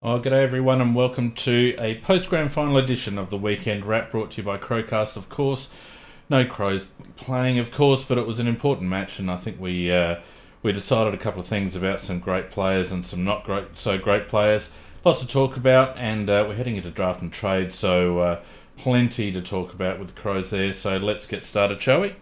Oh, g'day everyone, and welcome to a post-grand final edition of the Weekend Wrap, brought to you by CrowCast, of course. No Crows playing, of course, but it was an important match, and I think we decided a couple of things about some great players and some not great players. Lots to talk about, and we're heading into draft and trade, so plenty to talk about with the Crows there. So let's get started, shall we?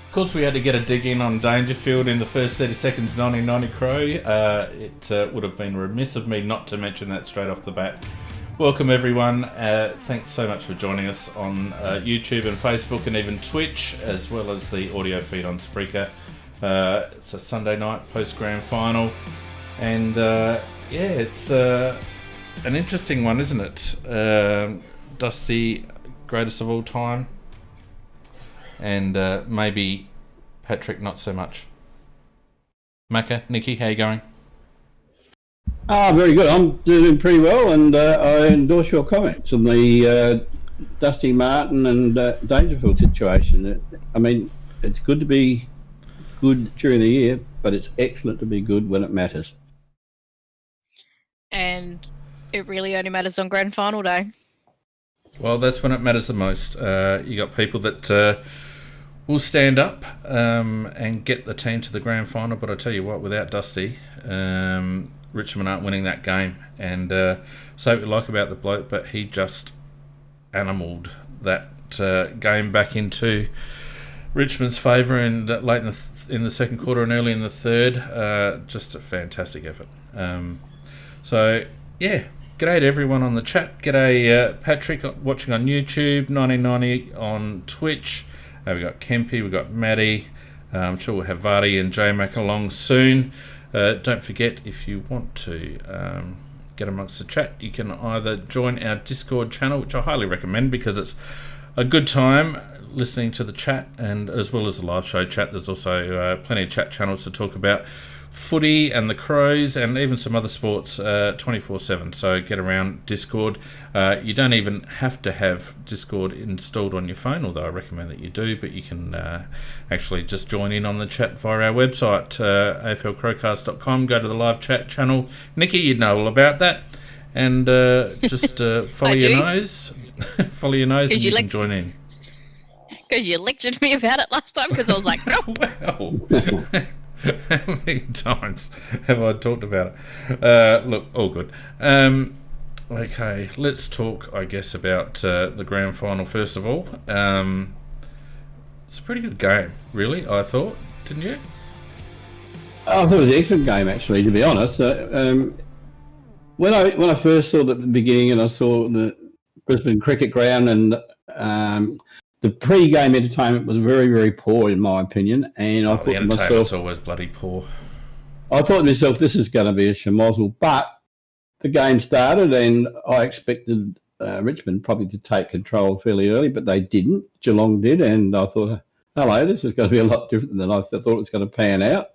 Of course, we had to get a dig in on Dangerfield in the first 30 seconds, 1990 Crow. It would have been remiss of me not to mention that straight off the bat. Welcome everyone. Thanks so much for joining us on YouTube and Facebook and even Twitch, as well as the audio feed on Spreaker. It's a Sunday night post-grand final. And it's an interesting one, isn't it? Dusty, greatest of all time. And maybe Patrick not so much. Macca, Nikki, how you going? Very good. I'm doing pretty well, and I endorse your comments on the Dusty Martin and Dangerfield situation. I mean, it's good to be good during the year, but it's excellent to be good when it matters. And it really only matters on grand final day. Well, that's when it matters the most. You got people that will stand up and get the team to the grand final, but I tell you what, without Dusty, Richmond aren't winning that game. And say what you like about the bloke, but he just animalled that game back into Richmond's favour and late in the second quarter and early in the third. Just a fantastic effort. G'day to everyone on the chat. G'day Patrick watching on YouTube, 1990 on Twitch. We've got Kempy, we've got Maddie. I'm sure we'll have Vardy and J-Mac along soon. Don't forget, if you want to get amongst the chat, you can either join our Discord channel, which I highly recommend because it's a good time listening to the chat, and as well as the live show chat. There's also plenty of chat channels to talk about footy and the Crows and even some other sports 24/7. So get around Discord. You don't even have to have Discord installed on your phone, although I recommend that you do, but you can actually just join in on the chat via our website, aflcrowcast.com. Go to the live chat channel. Nikki, you'd know all about that. And just follow your nose. Follow your nose and you can join in. Because you lectured me about it last time, because I was like, no. Well... How many times have I talked about it? Look, all good. Okay, let's talk, I guess, about the grand final first of all. It's a pretty good game, really, I thought, didn't you? I thought it was an excellent game, actually, to be honest. When I first saw it at the beginning and I saw the Brisbane Cricket Ground, and the pre-game entertainment was very, very poor, in my opinion. And I thought the entertainment's always bloody poor. I thought to myself, this is going to be a schmozzle. But the game started, and I expected Richmond probably to take control fairly early, but they didn't. Geelong did, and I thought, hello, this is going to be a lot different than I thought it was going to pan out.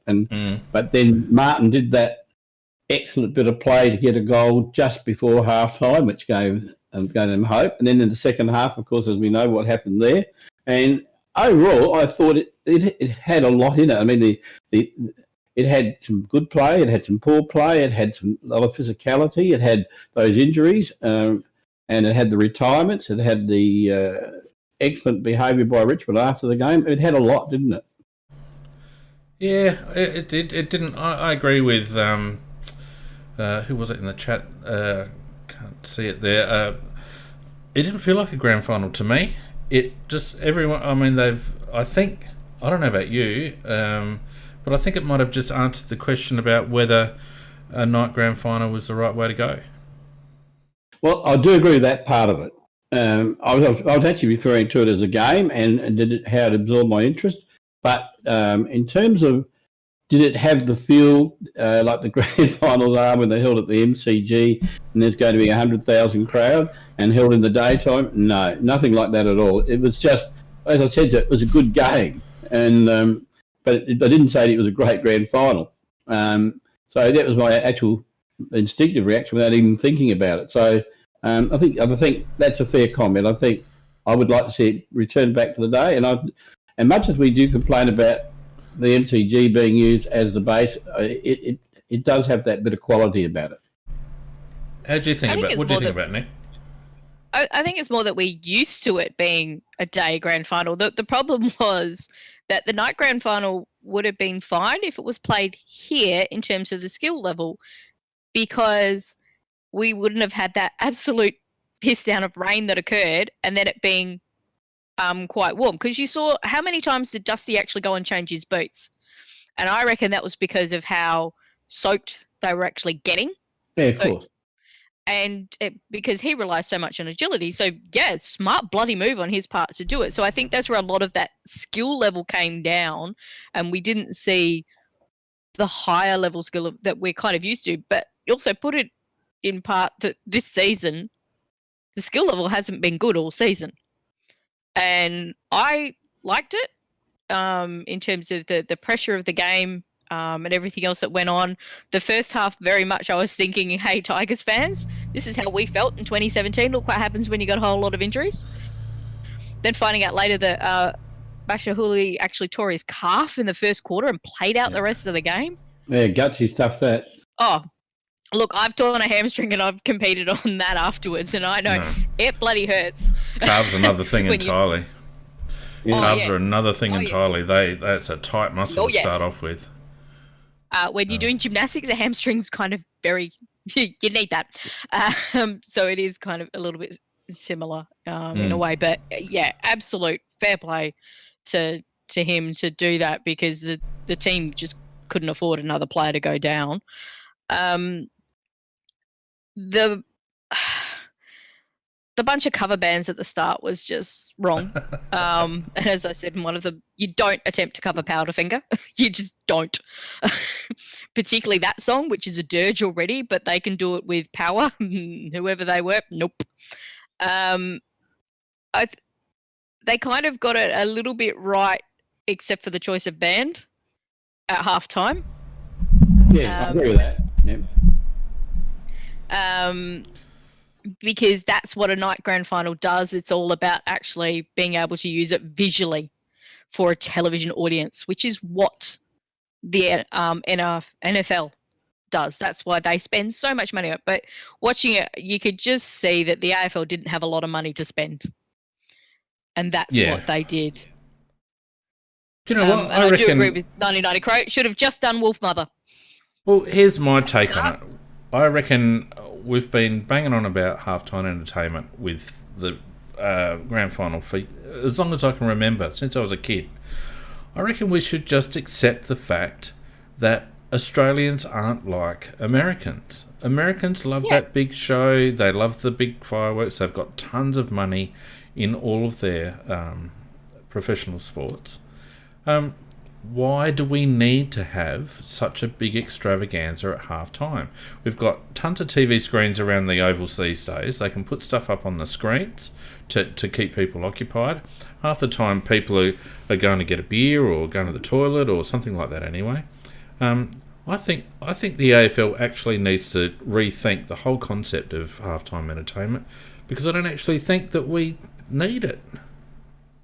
But then Martin did that excellent bit of play to get a goal just before half-time, which gave them hope. And then in the second half, of course, as we know what happened there. And overall, I thought it had a lot in it. I mean, it had some good play, it had some poor play, it had a lot of physicality, it had those injuries, and it had the retirements, it had the excellent behaviour by Richmond after the game. It had a lot, didn't it? Yeah, it did. It didn't. I agree with who was it in the chat? Can't see it there. It didn't feel like a grand final to me. It just everyone. I mean, I think I don't know about you, but I think it might have just answered the question about whether a night grand final was the right way to go. Well, I do agree with that part of it. I was actually referring to it as a game and how it absorbed my interest. But in terms of did it have the feel like the grand finals are when they held at the MCG and there's going to be 100,000 crowd and held in the daytime? No, nothing like that at all. It was just, as I said, it was a good game. And but I didn't say it was a great grand final. So that was my actual instinctive reaction without even thinking about it. So I think that's a fair comment. I think I would like to see it return back to the day. And much as we do complain about the MCG being used as the base, it does have that bit of quality about it. How do you think about? What do you think about, Nick? I think it's more that we're used to it being a day grand final. The problem was that the night grand final would have been fine if it was played here in terms of the skill level, because we wouldn't have had that absolute piss down of rain that occurred, and then it being quite warm. Because you saw how many times did Dusty actually go and change his boots, and I reckon that was because of how soaked they were actually getting. Yeah, of course. And because he relies so much on agility. So, yeah, it's smart bloody move on his part to do it. So I think that's where a lot of that skill level came down, and we didn't see the higher level skill that we're kind of used to. But also put it in part that this season, the skill level hasn't been good all season. And I liked it in terms of the pressure of the game, and everything else that went on. The first half, very much I was thinking, hey, Tigers fans, this is how we felt in 2017. Look what happens when you got a whole lot of injuries. Then finding out later that Bashahuli actually tore his calf in the first quarter and played out the rest of the game. Yeah, gutsy stuff, that. Oh, look, I've torn a hamstring and I've competed on that afterwards, and I know it bloody hurts. Calves are another thing entirely. Calves are another thing entirely. That's a tight muscle to start off with. When you're doing gymnastics, a hamstring's kind of very, you need that. So it is kind of a little bit similar in a way. But yeah, absolute fair play to him to do that, because the team just couldn't afford another player to go down. The bunch of cover bands at the start was just wrong. And as I said in one of them, you don't attempt to cover Powderfinger. You just don't. Particularly that song, which is a dirge already, but they can do it with power. Whoever they were, nope. They kind of got it a little bit right, except for the choice of band at halftime. Yeah, I agree with that. Yeah. Because that's what a night grand final does. It's all about actually being able to use it visually for a television audience, which is what the NFL does. That's why they spend so much money on it. But watching it, you could just see that the AFL didn't have a lot of money to spend. And that's what they did. Do you know what? And I do agree with 1990 Crow. Should have just done Wolf Mother. Well, here's my take on it. I reckon we've been banging on about halftime entertainment with the grand final for as long as I can remember, since I was a kid. I reckon we should just accept the fact that Australians aren't like Americans. Americans love that big show. They love the big fireworks. They've got tons of money in all of their professional sports. Why do we need to have such a big extravaganza at half-time? We've got tons of TV screens around the ovals these days. They can put stuff up on the screens to keep people occupied. Half the time people are going to get a beer or going to the toilet or something like that anyway. I think the AFL actually needs to rethink the whole concept of half-time entertainment, because I don't actually think that we need it,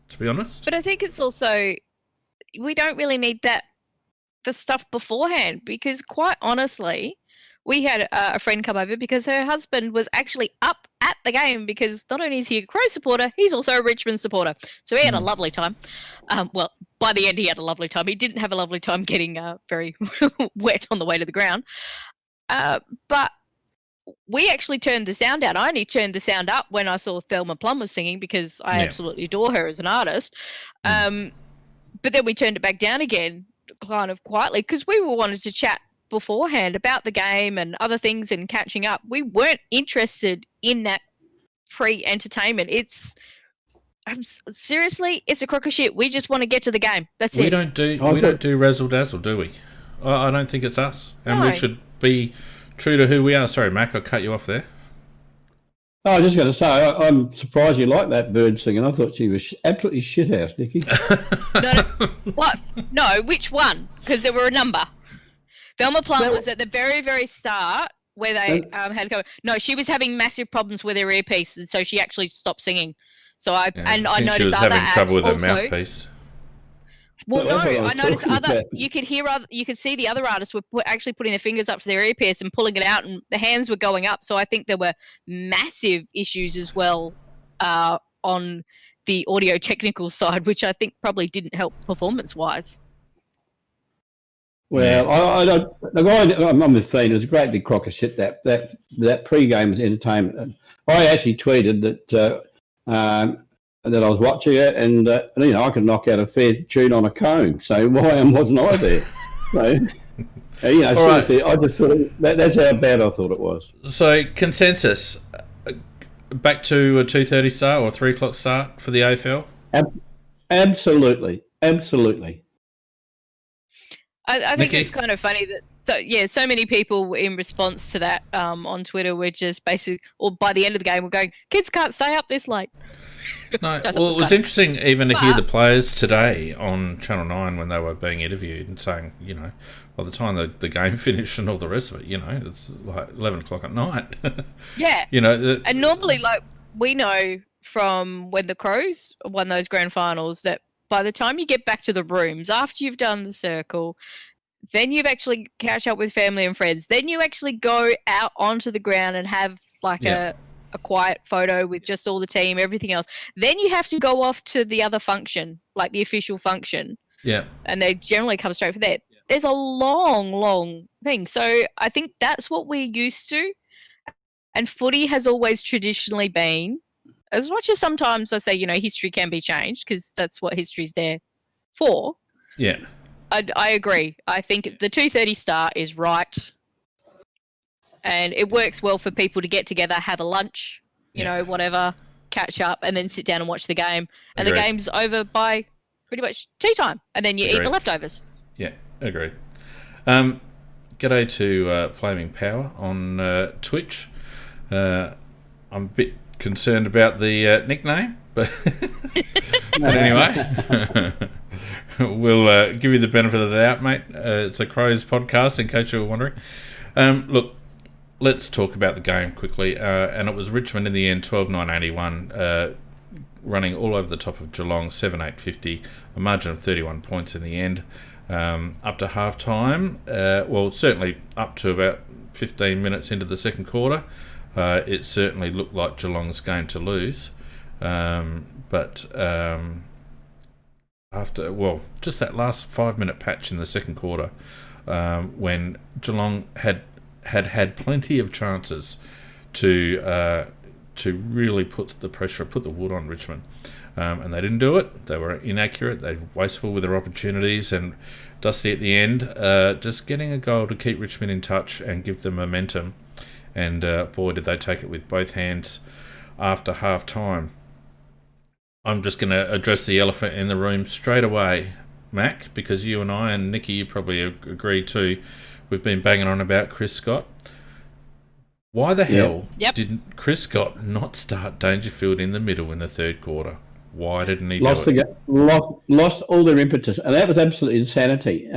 to be honest. But I think it's also... we don't really need the stuff beforehand, because quite honestly, we had a friend come over because her husband was actually up at the game, because not only is he a Crow supporter, he's also a Richmond supporter. So he had a lovely time. Well, by the end, he had a lovely time. He didn't have a lovely time getting very wet on the way to the ground. But we actually turned the sound down. I only turned the sound up when I saw Thelma Plum was singing, because I absolutely adore her as an artist. But then we turned it back down again, kind of quietly, because we were wanted to chat beforehand about the game and other things and catching up. We weren't interested in that pre-entertainment. Seriously, it's a crock of shit. We just want to get to the game. That's it. We don't do razzle dazzle, do we? I don't think it's us, and we should be true to who we are. Sorry, Mac, I cut you off there. I was just going to say, I'm surprised you like that bird singing. I thought she was absolutely shithouse, Nikki. No, what? No, which one? Because there were a number. Velma Plum was at the very, very start where they had to go. No, she was having massive problems with her earpiece, and so she actually stopped singing. So I noticed she was other having trouble with her also, mouthpiece. Well, no, I noticed you could see the other artists were actually putting their fingers up to their earpiece and pulling it out, and the hands were going up. So I think there were massive issues as well on the audio technical side, which I think probably didn't help performance-wise. Well, I don't. I'm with Fiend. It was a great big crock of shit. That pre-game was entertainment. I actually tweeted that I was watching it, and I could knock out a fair tune on a cone. So why wasn't I there? So, seriously, I just thought that's how bad I thought it was. So consensus, back to a 2:30 start or 3 o'clock start for the AFL. Absolutely. I think it's kind of funny that so many people in response to that on Twitter were just basically, or by the end of the game, were going, kids can't stay up this late. No, well, it was interesting even to hear the players today on Channel 9 when they were being interviewed and saying, by the time the game finished and all the rest of it, it's like 11 o'clock at night. Yeah. And normally, we know from when the Crows won those grand finals that by the time you get back to the rooms, after you've done the circle, then you've actually catch up with family and friends. Then you actually go out onto the ground and have a quiet photo with just all the team, everything else. Then you have to go off to the other function, like the official function. Yeah. And they generally come straight from there. There's a long, long thing. So I think that's what we're used to. And footy has always traditionally been, as much as sometimes I say, history can be changed because that's what history's there for. Yeah. I agree. I think the 2:30 start is right. And it works well for people to get together, have a lunch, whatever, catch up, and then sit down and watch the game. And Agreed. The game's over by pretty much tea time. And then you eat the leftovers. Yeah, agreed. G'day to Flaming Power on Twitch. I'm a bit concerned about the nickname, but anyway, we'll give you the benefit of the doubt, mate. It's a Crows podcast, in case you were wondering. Look, let's talk about the game quickly. And it was Richmond in the end, 12-9-81, running all over the top of Geelong, 7-8-50, a margin of 31 points in the end. Up to half-time, certainly up to about 15 minutes into the second quarter, it certainly looked like Geelong's going to lose. But after, just that last 5-minute patch in the second quarter, when Geelong had plenty of chances to really put the wood on Richmond, and they didn't do it. They were inaccurate. They were wasteful with their opportunities, and Dusty at the end, just getting a goal to keep Richmond in touch and give them momentum. And boy, did they take it with both hands after half time. I'm just going to address the elephant in the room straight away, Mac, because you and I and Nikki, you probably agree too. We've been banging on about Chris Scott. Why the hell didn't Chris Scott not start Dangerfield in the middle in the third quarter? Why didn't he do it? Lost all their impetus, and that was absolute insanity.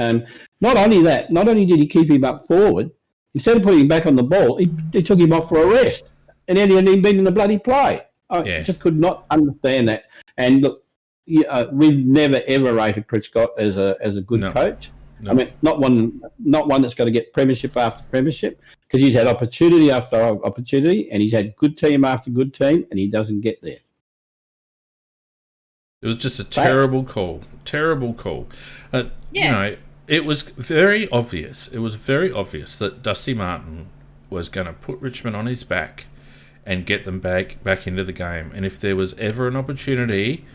Not only that, not only did he keep him up forward, instead of putting him back on the ball, he took him off for a rest, and then he hadn't even been in the bloody play. I just could not understand that. And look, we've never ever rated Chris Scott as a good coach. No. I mean, not one that's got to get premiership after premiership, because he's had opportunity after opportunity, and he's had good team after good team, and he doesn't get there. It was just a terrible call. Terrible call. It was very obvious. It was very obvious that Dusty Martin was going to put Richmond on his back and get them back into the game. And if there was ever an opportunity,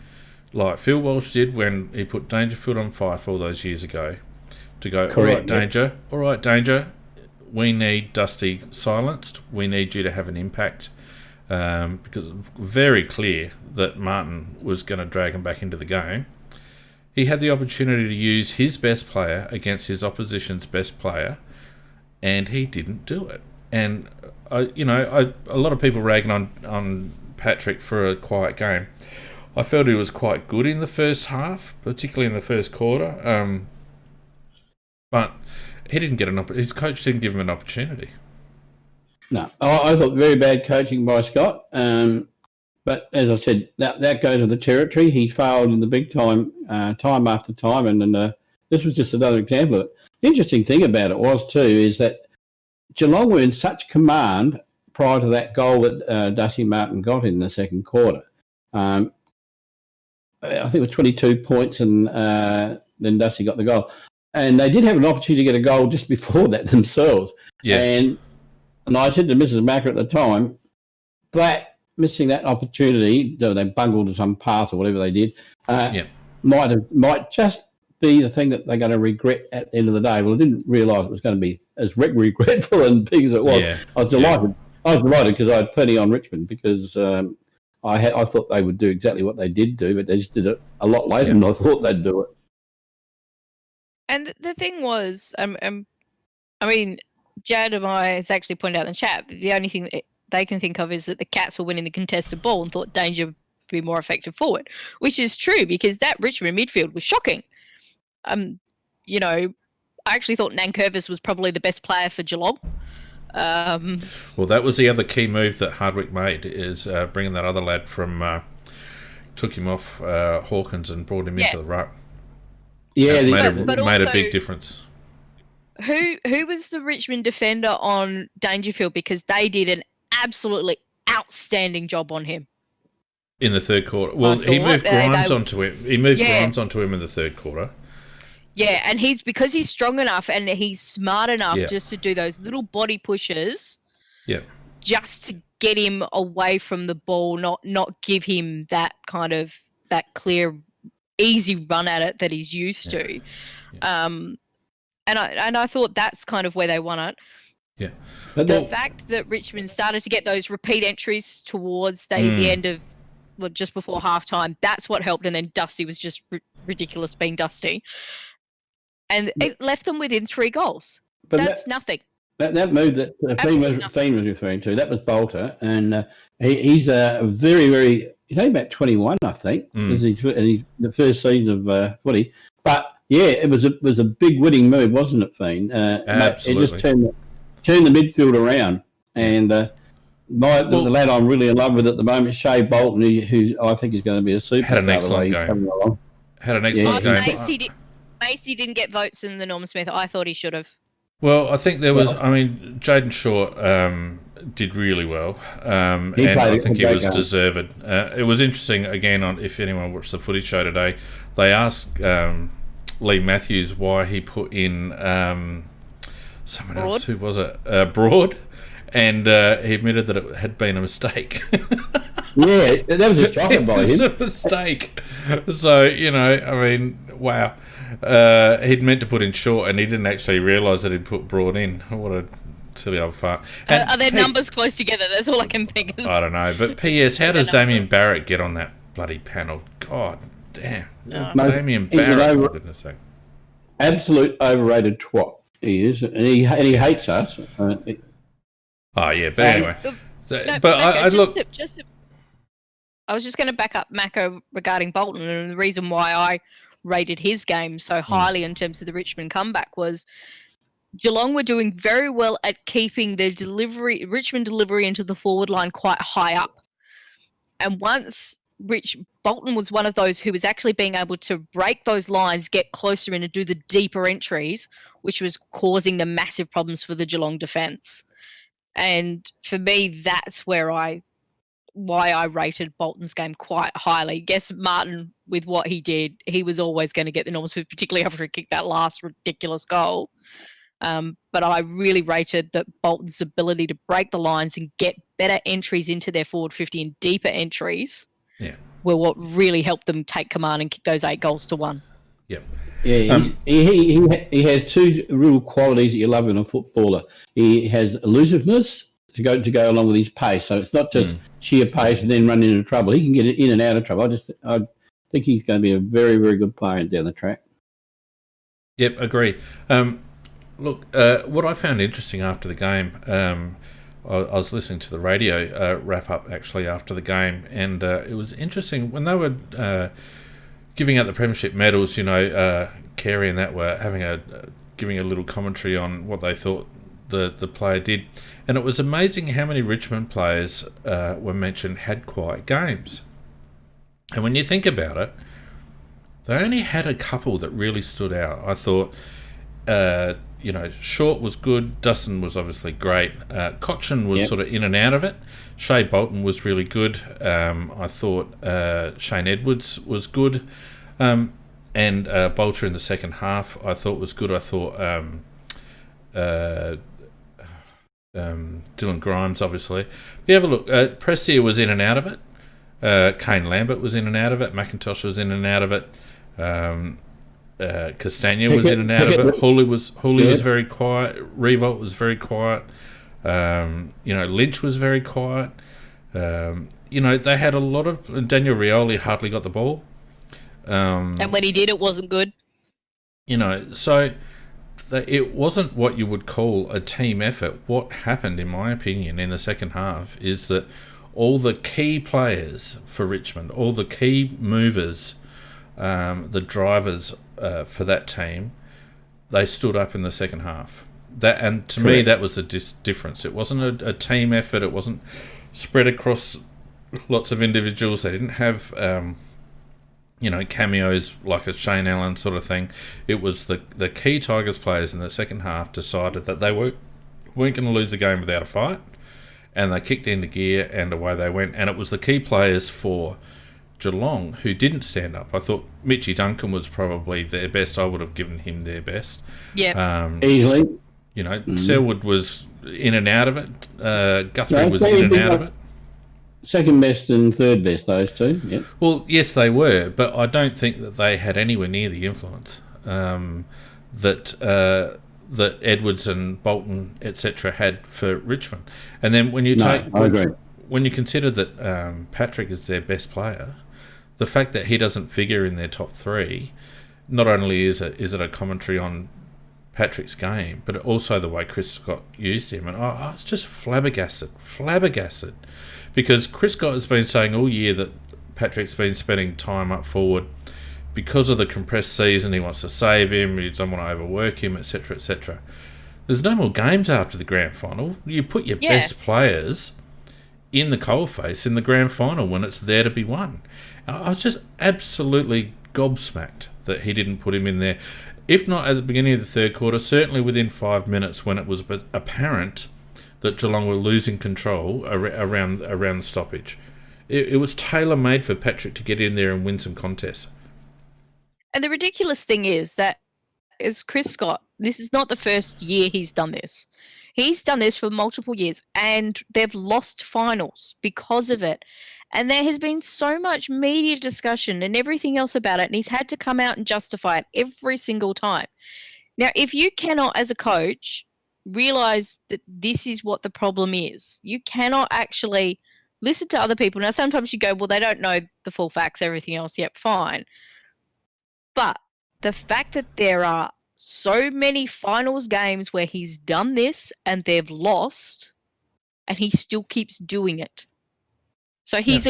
like Phil Walsh did when he put Dangerfield on Fife all those years ago, to go, all right, Danger, we need Dusty silenced. We need you to have an impact. because it was very clear that Martin was going to drag him back into the game. He had the opportunity to use his best player against his opposition's best player, and he didn't do it. And a lot of people ragging on Patrick for a quiet game. I felt he was quite good in the first half, particularly in the first quarter. But he didn't get his coach didn't give him an opportunity. No, I thought very bad coaching by Scott. But as I said, that goes with the territory. He failed in the big time, time after time, and this was just another example of it. The interesting thing about it was too is that Geelong were in such command prior to that goal that Dusty Martin got in the second quarter. I think it was 22 points, and then Dusty got the goal. And they did have an opportunity to get a goal just before that themselves. Yeah. And I said to Mrs. Macker at the time, that missing that opportunity, though they bungled some pass or whatever they did, might just be the thing that they're going to regret at the end of the day. Well, I didn't realise it was going to be as regretful and big as it was. Yeah. I was delighted. I was delighted because I had plenty on Richmond because I thought they would do exactly what they did do, but they just did it a lot later than I thought they'd do it. And the thing was, I mean, Jared and I has actually pointed out in the chat, the only thing that they can think of is that the Cats were winning the contested ball and thought Danger would be more effective forward, which is true because that Richmond midfield was shocking. I actually thought Nankervis was probably the best player for Geelong. Well, that was the other key move that Hardwick made, is bringing that other lad from, took him off Hawkins and brought him into the ruck. Yeah, made a big difference. Who was the Richmond defender on Dangerfield? Because they did an absolutely outstanding job on him in the third quarter. Well, he moved Grimes onto him. He moved Grimes onto him in the third quarter. Yeah, and because he's strong enough and he's smart enough just to do those little body pushes. Yeah. Just to get him away from the ball, not give him that kind of that clear, easy run at it that he's used to. Yeah. And I thought that's kind of where they won it. Yeah. The fact that Richmond started to get those repeat entries towards the end of, just before halftime, that's what helped. And then Dusty was just ridiculous being Dusty. And it left them within 3 goals. But that's nothing. That move that Fiend was referring to, that was Bolter. And he's a very, very, he's only about 21, I think. This is the first season of footy. But yeah, it was a big winning move, wasn't it, Fiend? Absolutely. It just turned the midfield around. And the lad I'm really in love with at the moment, Shea Bolton, who I think is going to be a superstar. Had an excellent game. Had an excellent game. Macy didn't get votes in the Norman Smith. I thought he should have. Well, I think there was. Jaden Short did really well, and I think he was deserved. It was interesting again. If anyone watched the footage show today, they asked Lee Matthews why he put in someone else. Who was it? Broad, and he admitted that it had been a mistake. Yeah, that was a shocker by him. It was a mistake. So wow. He'd meant to put in Short, and he didn't actually realise that he'd put Broad in. What a silly old fart. Are their numbers close together? That's all I can think of. I don't know. But P.S., how does Damien Barrett get on that bloody panel? God damn. Damien Barrett, for goodness sake. Absolute overrated twat he is. And he hates us. Oh, yeah. But anyway. I was just going to back up Mako regarding Bolton, and the reason why I rated his game so highly in terms of the Richmond comeback was Geelong were doing very well at keeping the Richmond delivery into the forward line quite high up. And once Bolton was one of those who was actually being able to break those lines, get closer in and do the deeper entries, which was causing the massive problems for the Geelong defence. And for me, that's why I rated Bolton's game quite highly. Guess Martin, with what he did, he was always going to get the Norman Smith, particularly after he kicked that last ridiculous goal. But I really rated that Bolton's ability to break the lines and get better entries into their forward 50 and deeper entries were what really helped them take command and kick those 8 goals to 1. Yep. Yeah, he has 2 real qualities that you love in a footballer. He has elusiveness, to go along with his pace. So it's not just sheer pace and then run into trouble. He can get in and out of trouble. I think he's going to be a very, very good player down the track. Yep, agree. Look, what I found interesting after the game, I was listening to the radio wrap-up actually after the game, and it was interesting when they were giving out the premiership medals, Carey and that were giving a little commentary on what they thought the player did, and it was amazing how many Richmond players were mentioned had quiet games. And when you think about it, they only had a couple that really stood out. I thought, Short was good. Dustin was obviously great. Cochin was sort of in and out of it. Shea Bolton was really good. I thought Shane Edwards was good. And Bolter in the second half I thought was good. I thought Dylan Grimes, obviously. If you have a look, Prestia was in and out of it. Kane Lambert was in and out of it. McIntosh was in and out of it. Castagna was in and out of it. Hooley was very quiet. Revolt was very quiet. Lynch was very quiet. They had a lot of... Daniel Rioli hardly got the ball. And when he did, it wasn't good. So it wasn't what you would call a team effort. What happened, in my opinion, in the second half is that all the key players for Richmond, all the key movers, the drivers for that team, they stood up in the second half. To me, that was the difference. It wasn't a team effort. It wasn't spread across lots of individuals. They didn't have... cameos like a Shane Allen sort of thing. It was the key Tigers players in the second half decided that they weren't going to lose the game without a fight, and they kicked into gear and away they went. And it was the key players for Geelong who didn't stand up. I thought Mitchie Duncan was probably their best. I would have given him their best. Yeah. Easily. Selwood was in and out of it. Guthrie was in and out of it. Second best and third best, those two. Yep. Well, yes, they were, but I don't think that they had anywhere near the influence that Edwards and Bolton, etc., had for Richmond. And then when you I agree. When you consider that Patrick is their best player, the fact that he doesn't figure in their top three, not only is it a commentary on Patrick's game, but also the way Chris Scott used him, and I was just flabbergasted. Because Chris Scott has been saying all year that Patrick's been spending time up forward because of the compressed season. He wants to save him, he doesn't want to overwork him, etc., etc. There's no more games after the grand final. You put your best players in the coalface in the grand final when it's there to be won. I was just absolutely gobsmacked that he didn't put him in there. If not at the beginning of the third quarter, certainly within 5 minutes when it was apparent that Geelong were losing control around the stoppage. It was tailor-made for Patrick to get in there and win some contests. And the ridiculous thing is Chris Scott, this is not the first year he's done this. He's done this for multiple years, and they've lost finals because of it. And there has been so much media discussion and everything else about it, and he's had to come out and justify it every single time. Now, if you cannot, as a coach, realize that this is what the problem is, you cannot actually listen to other people. Now, sometimes you go, well, they don't know the full facts, everything else, yep, fine. But the fact that there are so many finals games where he's done this and they've lost, and he still keeps doing it. So he's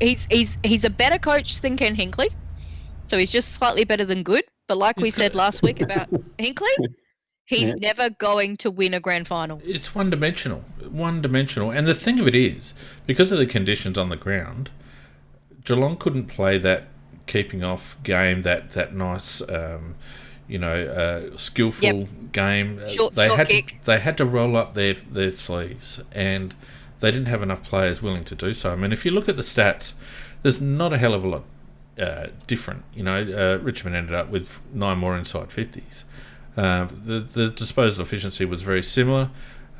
he's a better coach than Ken Hinkley. So he's just slightly better than good. But like we said last week about Hinkley, he's never going to win a grand final. It's one-dimensional. And the thing of it is, because of the conditions on the ground, Geelong couldn't play that keeping off game, that nice, skillful game. Short kick. They had to roll up their sleeves, and they didn't have enough players willing to do so. I mean, if you look at the stats, there's not a hell of a lot different. Richmond ended up with 9 more inside 50s. The disposal efficiency was very similar.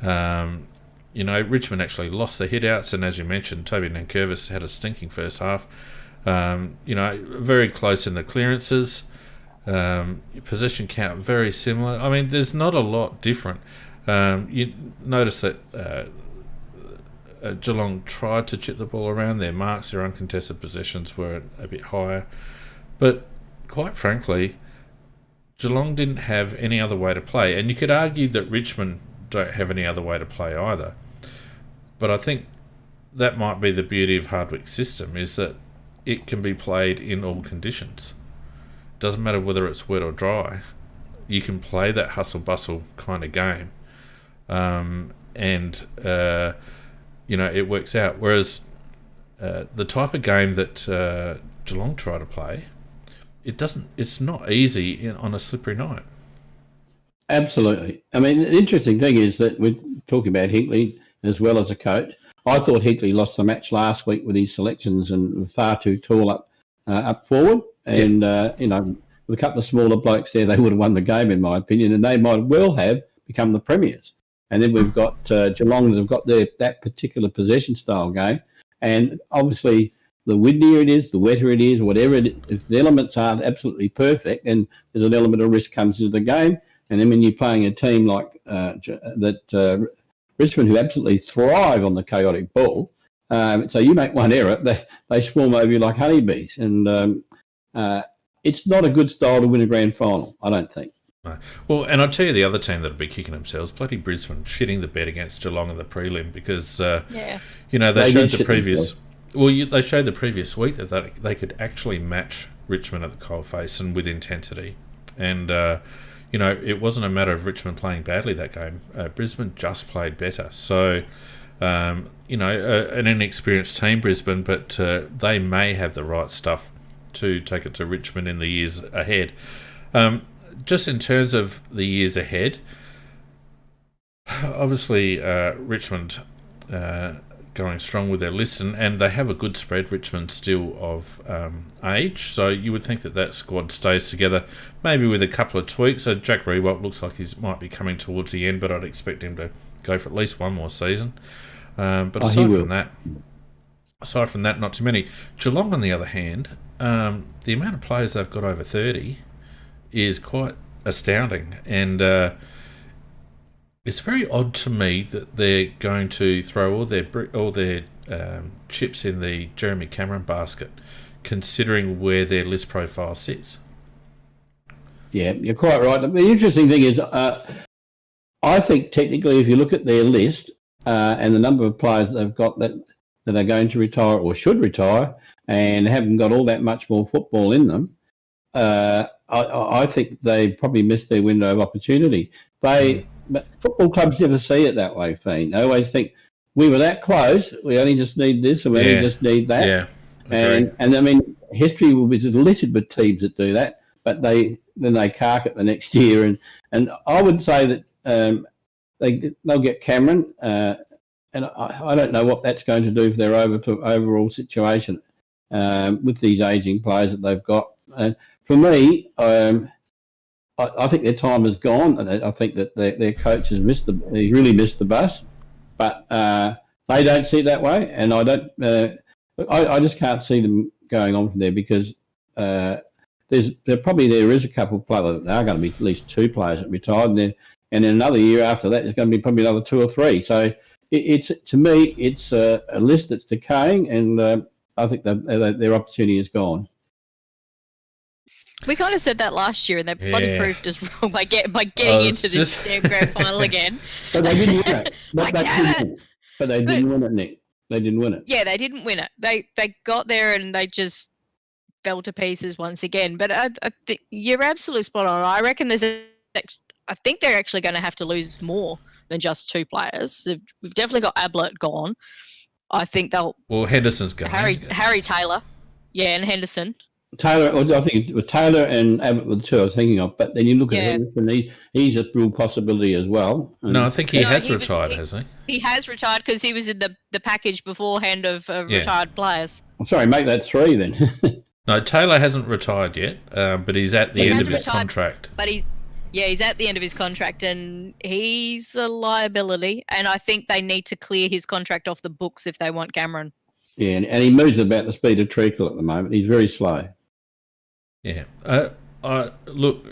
Richmond actually lost the hit-outs, and as you mentioned, Toby Nankervis had a stinking first half. Very close in the clearances. Possession count very similar. I mean, there's not a lot different. You notice that Geelong tried to chip the ball around. Their marks, their uncontested possessions were a bit higher. But quite frankly, Geelong didn't have any other way to play. And you could argue that Richmond don't have any other way to play either. But I think that might be the beauty of Hardwick's system, is that it can be played in all conditions. Doesn't matter whether it's wet or dry. You can play that hustle-bustle kind of game. It works out. Whereas the type of game that Geelong try to play, it's not easy on a slippery night. Absolutely. I mean, the interesting thing is that we're talking about Hinkley as well as a coach. I thought Hinkley lost the match last week with his selections and far too tall up forward. And, with a couple of smaller blokes there, they would have won the game, in my opinion, and they might well have become the premiers. And then we've got Geelong that have got that particular possession style game. And obviously, the windier it is, the wetter it is, whatever it is, if the elements aren't absolutely perfect, and there's an element of risk comes into the game. And then when you're playing a team like Richmond, who absolutely thrive on the chaotic ball, so you make one error, they swarm over you like honeybees. And it's not a good style to win a grand final, I don't think. No. Well, and I'll tell you the other team that would be kicking themselves, bloody Brisbane, shitting the bed against Geelong in the prelim because, they showed the previous... they showed the previous week that they could actually match Richmond at the coalface and with intensity. And, it wasn't a matter of Richmond playing badly that game. Brisbane just played better. So, an inexperienced team, Brisbane, but they may have the right stuff to take it to Richmond in the years ahead. Just in terms of the years ahead, obviously Richmond going strong with their list, and they have a good spread, Richmond still of age, so you would think that squad stays together, maybe with a couple of tweaks. So Jack Rewalt looks like he might be coming towards the end, but I'd expect him to go for at least one more season. But aside from that, not too many. Geelong, on the other hand, the amount of players they've got over 30 is quite astounding, and it's very odd to me that they're going to throw all their chips in the Jeremy Cameron basket, considering where their list profile sits. Yeah, you're quite right. The interesting thing is, I think technically, if you look at their list and the number of players they've got that are going to retire or should retire and haven't got all that much more football in them, I think they probably missed their window of opportunity. But football clubs never see it that way, Fiend. They always think, we were that close, we only just need this and we only just need that. Yeah, and I mean, history will be littered with teams that do that, but then they cark it the next year. And I would say that they'll get Cameron, and I don't know what that's going to do for their overall situation with these ageing players that they've got. For me, I think their time is gone. I think that their coach has really missed the bus, but they don't see it that way, and I don't. I just can't see them going on from there because there is a couple of players. There are going to be at least two players that retired, and in another year after that, there's going to be probably another two or three. So to me, it's a list that's decaying, and I think their opportunity is gone. We kind of said that last year, and they bloody proved us wrong by getting into this damn grand final again. But they didn't win it. But they didn't win it, Nick. They didn't win it. Yeah, they didn't win it. They got there and they just fell to pieces once again. But I think you're absolutely spot on. I reckon I think they're actually going to have to lose more than just two players. We've definitely got Ablett gone. I think they'll. Well, Henderson's going. Harry Taylor, and Henderson. Taylor, I think it was Taylor and Abbott were the two I was thinking of. But then you look at Henderson, he's a real possibility as well. No, I think he has retired, hasn't he? He has retired because he was in the package beforehand of retired players. I'm sorry, make that three then. No, Taylor hasn't retired yet, but he's at the end of his contract. But he's at the end of his contract, and he's a liability. And I think they need to clear his contract off the books if they want Cameron. Yeah, and he moves about the speed of treacle at the moment. He's very slow. Yeah. Look,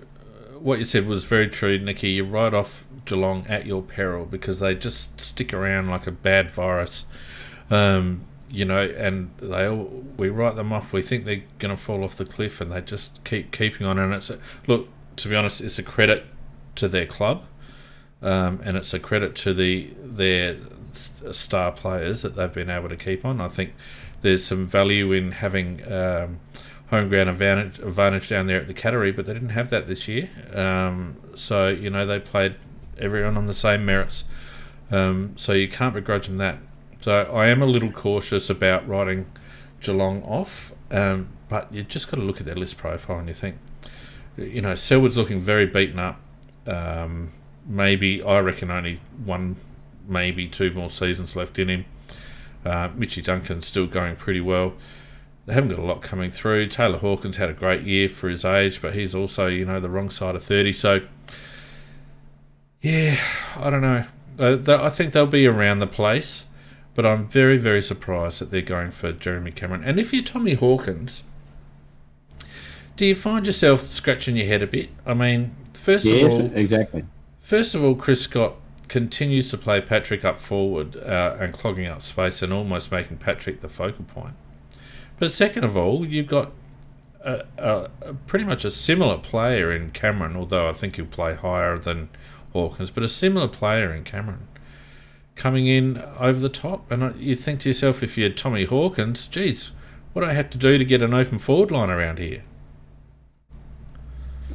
what you said was very true, Nicky. You write off Geelong at your peril because they just stick around like a bad virus. And we write them off. We think they're going to fall off the cliff, and they just keeping on. And look, to be honest, it's a credit to their club, and it's a credit to their star players that they've been able to keep on. I think there's some value in having home ground advantage down there at the Cattery, but they didn't have that this year. So they played everyone on the same merits. So you can't begrudge them that. So I am a little cautious about writing Geelong off, but you just got to look at their list profile and you think, Selwood's looking very beaten up. Maybe, I reckon, only one, maybe two more seasons left in him. Mitchie Duncan's still going pretty well. They haven't got a lot coming through. Taylor Hawkins had a great year for his age, but he's also, the wrong side of 30. So, yeah, I don't know. I think they'll be around the place. But I'm very, very surprised that they're going for Jeremy Cameron. And if you're Tommy Hawkins, do you find yourself scratching your head a bit? I mean, first of all, Chris Scott continues to play Patrick up forward and clogging up space and almost making Patrick the focal point. But second of all, you've got pretty much a similar player in Cameron, although I think he'll play higher than Hawkins, but a similar player in Cameron coming in over the top. And you think to yourself, if you're Tommy Hawkins, geez, what do I have to do to get an open forward line around here?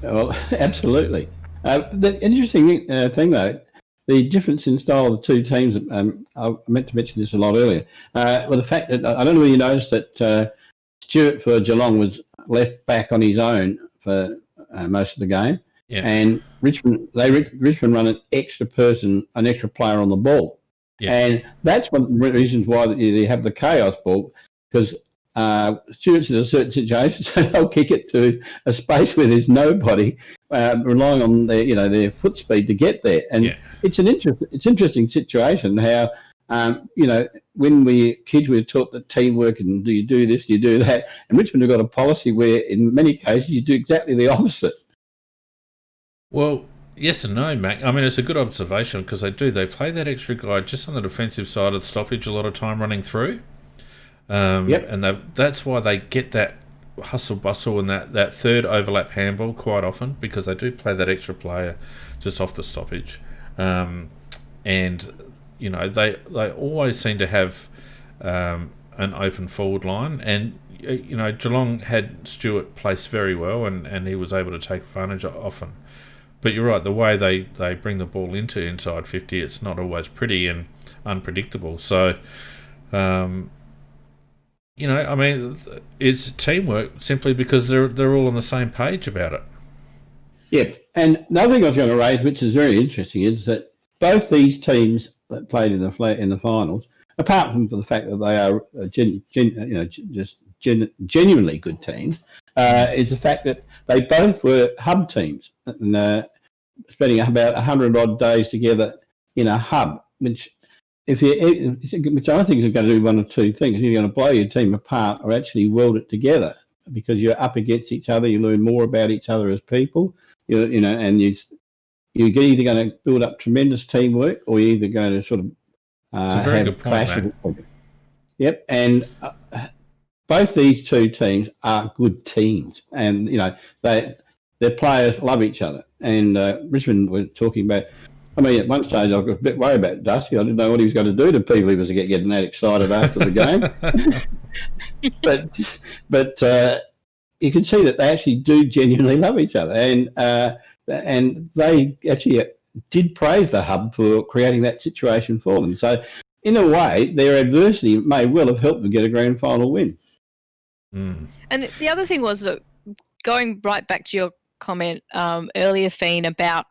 Well, absolutely. The interesting thing, though, the difference in style of the two teams, I meant to mention this a lot earlier, the fact that, I don't know whether you noticed that Stewart for Geelong was left back on his own for most of the game. Yeah. And Richmond run an extra player on the ball. Yeah. And that's one of the reasons why you have the chaos ball, because Stewart's in a certain situation, so they'll kick it to a space where there's nobody, relying on their foot speed to get there. And it's an interesting situation. How when kids were taught that teamwork and do you do this, you do that, and Richmond have got a policy where in many cases you do exactly the opposite. Well, yes and no, Mac. I mean, it's a good observation because they play that extra guy just on the defensive side of the stoppage a lot of time running through. And that's why they get that hustle bustle and that third overlap handball quite often, because they do play that extra player just off the stoppage. And they always seem to have an open forward line, and Geelong had Stewart placed very well, and he was able to take advantage often. But you're right, the way they bring the ball into inside 50, it's not always pretty and unpredictable. So, it's teamwork simply because they're all on the same page about it. Yeah, and another thing I was going to raise, which is very interesting, is that both these teams that played in the finals, apart from the fact that they are genuinely good teams, is the fact that they both were hub teams, and spending about 100-odd days together in a hub, which I think is going to do one of two things. You're going to blow your team apart or actually weld it together, because you're up against each other, you learn more about each other as people, and you're either going to build up tremendous teamwork, or you're either going to sort of have clashes. Yep, and both these two teams are good teams, and their players love each other. And Richmond were talking about, at one stage I was a bit worried about Dusty. I didn't know what he was going to do to people. He was getting that excited after the game. but you can see that they actually do genuinely love each other, and they actually did praise the hub for creating that situation for them. So in a way, their adversity may well have helped them get a grand final win. Mm. And the other thing was, going right back to your comment earlier, Fiend, about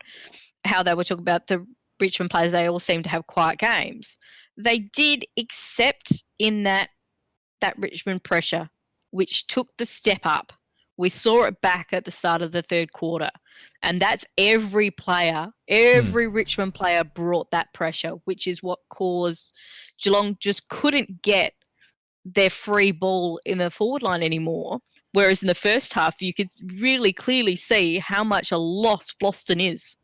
how they were talking about the Richmond players, they all seem to have quiet games. They did, except in that Richmond pressure, which took the step up. We saw it back at the start of the third quarter. And that's every Richmond player brought that pressure, which is what caused Geelong just couldn't get their free ball in the forward line anymore, Whereas in the first half, you could really clearly see how much a loss Floston is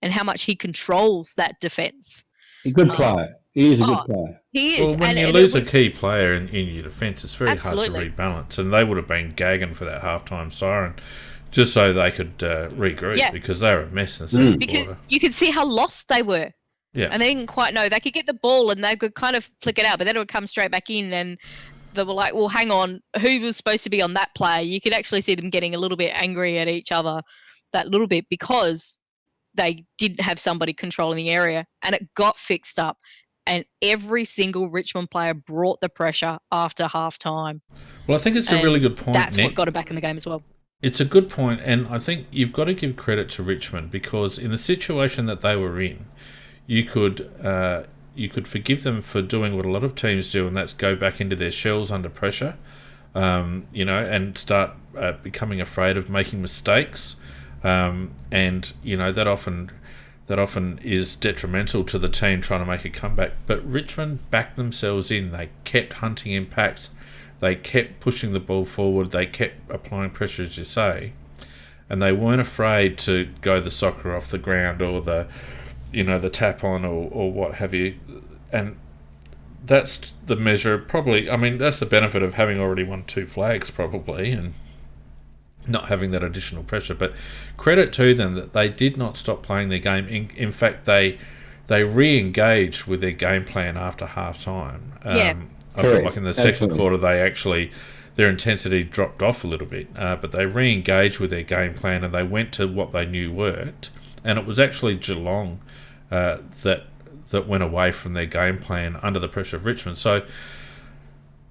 and how much he controls that defence. A good player. He is a good player. He is. Well, when you lose a key player in your defence, it's very hard to rebalance. And they would have been gagging for that halftime siren just so they could regroup because they were a mess in the second quarter. Because you could see how lost they were. Yeah. And they didn't quite know. They could get the ball and they could kind of flick it out, but then it would come straight back in. And they were like, well, hang on, who was supposed to be on that player? You could actually see them getting a little bit angry at each other, that little bit, because they didn't have somebody controlling the area. And it got fixed up. And every single Richmond player brought the pressure after half time. Well, I think it's a really good point, That's Nick. what got it back in the game as well. It's a good point, and I think you've got to give credit to Richmond, because in the situation that they were in, you could forgive them for doing what a lot of teams do, and that's go back into their shells under pressure, and start becoming afraid of making mistakes, and that often is detrimental to the team trying to make a comeback. But Richmond backed themselves in. They kept hunting impacts. They kept pushing the ball forward. They kept applying pressure, as you say. And they weren't afraid to go the soccer off the ground or the tap on or what have you. And that's the measure, probably. I mean, that's the benefit of having already won 2 flags, probably, and not having that additional pressure. But credit to them that they did not stop playing their game. In fact, they re-engaged with their game plan after half time. I felt like in the second quarter their intensity dropped off a little bit, but they re-engaged with their game plan and they went to what they knew worked. And it was actually Geelong that went away from their game plan under the pressure of Richmond. So,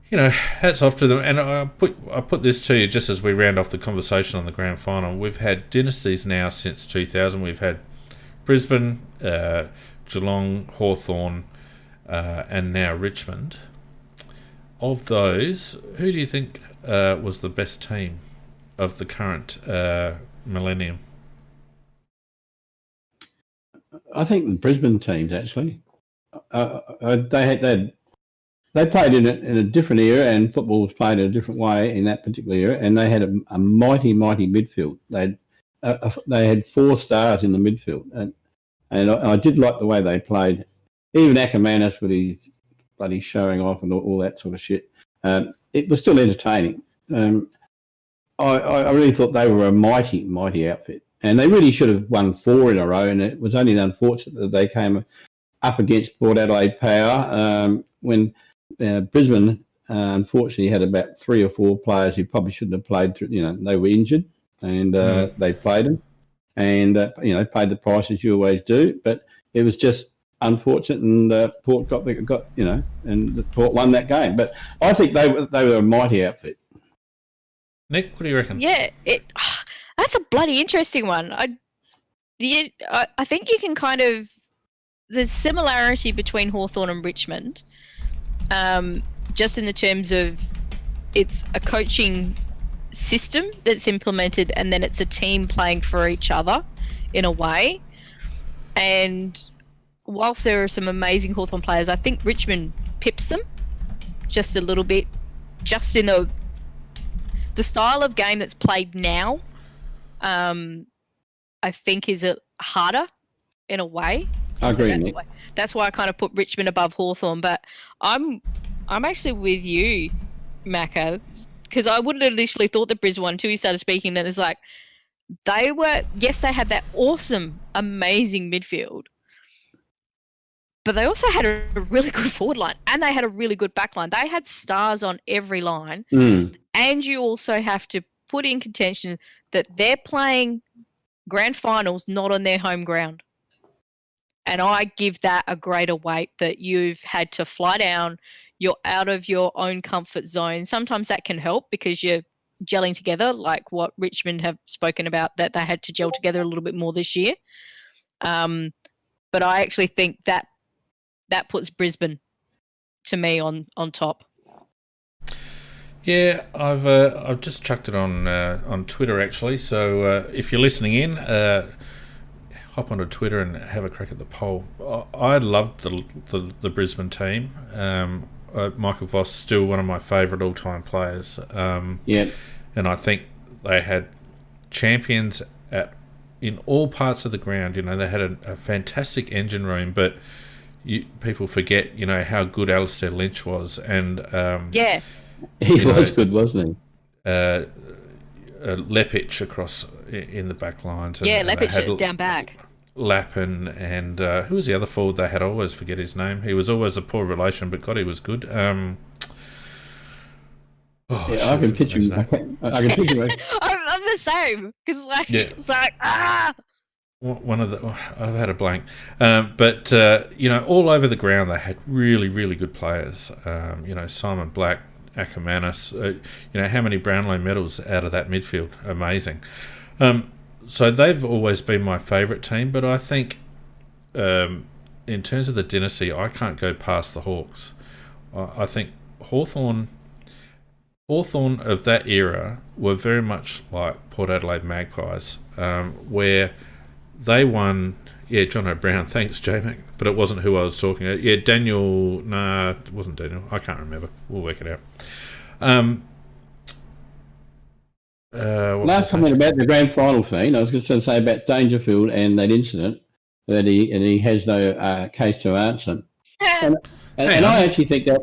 hats off to them. And I put this to you just as we round off the conversation on the grand final. We've had dynasties now since 2000. We've had Brisbane, Geelong, Hawthorn, and now Richmond. Of those, who do you think was the best team of the current millennium? I think the Brisbane teams, actually. They played in a different era, and football was played in a different way in that particular era, and they had a mighty, mighty midfield. They had 4 stars in the midfield, and I did like the way they played. Even Ackermanis with his bloody showing off and all that sort of shit. It was still entertaining. I really thought they were a mighty, mighty outfit. And they really should have won 4 in a row, and it was only unfortunate that they came up against Port Adelaide Power when Brisbane unfortunately had about 3 or 4 players who probably shouldn't have played. They were injured, and they played them, and paid the price as you always do. But it was just unfortunate, and Port and Port won that game. But I think they were a mighty outfit. Nick, what do you reckon? Yeah, that's a bloody interesting one. I think you can kind of, there's similarity between Hawthorn and Richmond, just in the terms of it's a coaching system that's implemented, and then it's a team playing for each other in a way. And whilst there are some amazing Hawthorn players, I think Richmond pips them just a little bit, just in the style of game that's played now. I think is harder in a way. I agree. That's why I kind of put Richmond above Hawthorn. But I'm actually with you, Macca, because I wouldn't have initially thought that Brisbane won until he started speaking. That it's like they had that awesome, amazing midfield, but they also had a really good forward line, and they had a really good back line. They had stars on every line, and you also have to put in contention that they're playing grand finals not on their home ground. And I give that a greater weight, that you've had to fly down, you're out of your own comfort zone. Sometimes that can help because you're gelling together, like what Richmond have spoken about, that they had to gel together a little bit more this year. But I actually think that puts Brisbane, to me, on top. Yeah, I've just chucked it on Twitter, actually. So if you're listening in, hop onto Twitter and have a crack at the poll. I loved the Brisbane team. Michael Voss, still one of my favourite all-time players. Yeah. and I think they had champions in all parts of the ground. You know, they had a fantastic engine room, but people forget, you know, how good Alistair Lynch was, and he was good, wasn't he? Lepic across in the back lines. And, Lepic down back. Lappin and who was the other forward they had? I always forget his name. He was always a poor relation, but God, he was good. I can picture him. I can picture him. I'm the same because it's like one of the I've had a blank, but you know, all over the ground they had really, really good players. You know, Simon Black, Ackermanis. You know, how many Brownlow medals out of that midfield? Amazing. So they've always been my favourite team, but I think in terms of the dynasty, I can't go past the Hawks. I think Hawthorn of that era were very much like Port Adelaide Magpies, where they won. Yeah, John O'Brien. Thanks, J-Mac. But it wasn't who I was talking about. Yeah, Daniel. Nah, it wasn't Daniel. I can't remember. We'll work it out. Last comment about the grand final thing, I was just going to say about Dangerfield and that incident that he has no case to answer, and I actually think that.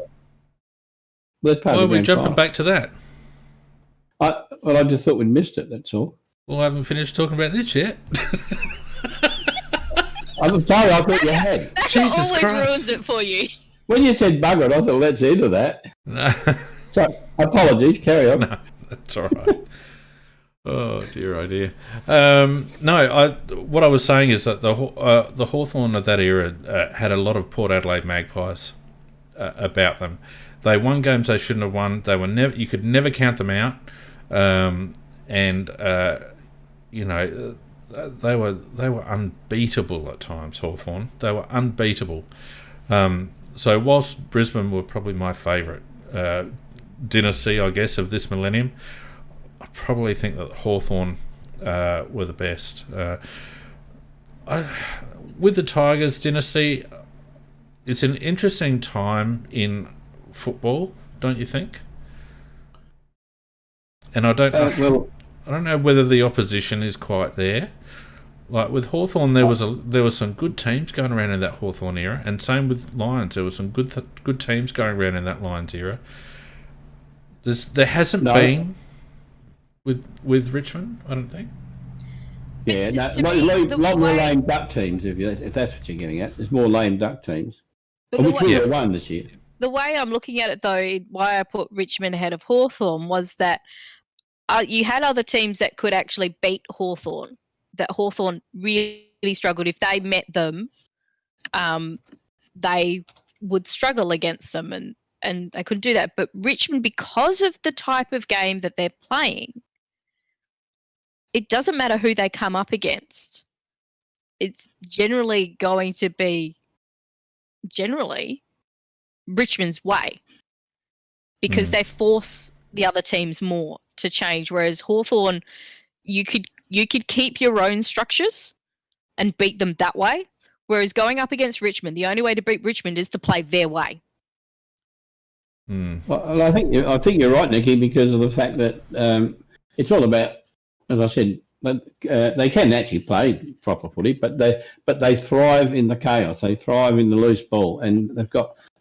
Well, that's part why of the are we grand jumping final. back to that? I just thought we'd missed it. That's all. Well, I haven't finished talking about this yet. I'm sorry, I thought you had. That Jesus always Christ. ruins it for you. When you said bugger it, I thought let's end of that. So apologies. Carry on. No, that's all right. Oh dear, oh dear. No, what I was saying is that the Hawthorn of that era had a lot of Port Adelaide Magpies about them. They won games they shouldn't have won. They were you could never count them out, and you know, they were unbeatable at times. Hawthorn, they were unbeatable. So whilst Brisbane were probably my favourite dynasty, I guess, of this millennium, I probably think that Hawthorn were the best. With the Tigers dynasty, it's an interesting time in football, don't you think? And I don't I don't know whether the opposition is quite there. Like with Hawthorn, there was some good teams going around in that Hawthorn era, and same with Lions. There was some good teams going around in that Lions era. There hasn't been with Richmond, I don't think. Yeah, a lot more lame duck teams, if that's what you're getting at. There's more lame duck teams, which we won this year. The way I'm looking at it, though, why I put Richmond ahead of Hawthorn was that you had other teams that could actually beat Hawthorn. That Hawthorn really struggled. If they met them, they would struggle against them, and they couldn't do that. But Richmond, because of the type of game that they're playing, it doesn't matter who they come up against. It's generally going to be Richmond's way, because they force the other teams more to change. Whereas Hawthorn, you could keep your own structures and beat them that way. Whereas going up against Richmond, the only way to beat Richmond is to play their way. Well, I think you're right, Nicky, because of the fact that it's all about, as I said, they can actually play proper footy, but they thrive in the chaos. They thrive in the loose ball, and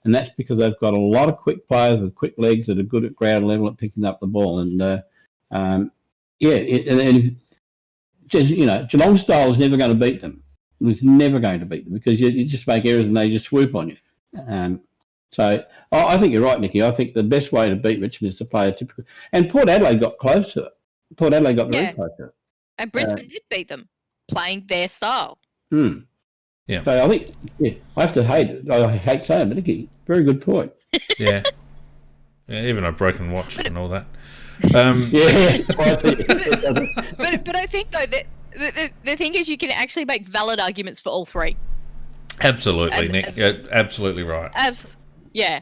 that's because they've got a lot of quick players with quick legs that are good at ground level at picking up the ball. And Geelong style is never going to beat them. It's never going to beat them because you just make errors and they just swoop on you. So I think you're right, Nicky. I think the best way to beat Richmond is to play a typical. And Port Adelaide got close to it. Port Adelaide got very close to it. And Brisbane did beat them, playing their style. Yeah. So I think, I have to hate it. I hate saying it, but Nicky, very good point. Yeah. Even a broken watch and all that. But I think, though, that the thing is you can actually make valid arguments for all three. Absolutely, Nick. Absolutely right. Yeah.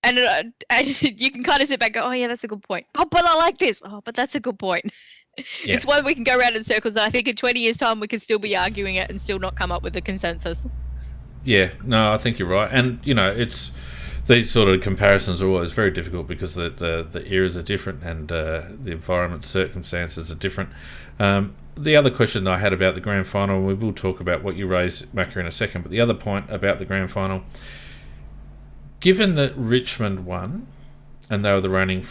And you can kind of sit back and go, oh, yeah, that's a good point. Oh, but I like this. Oh, but that's a good point. Yeah. It's one we can go around in circles, and I think in 20 years' time we can still be arguing it and still not come up with a consensus. Yeah, no, I think you're right. And, it's these sort of comparisons are always very difficult because the eras are different and the environment circumstances are different. The other question I had about the grand final, and we will talk about what you raised, Macca, in a second, but the other point about the grand final, given that Richmond won and they were the reigning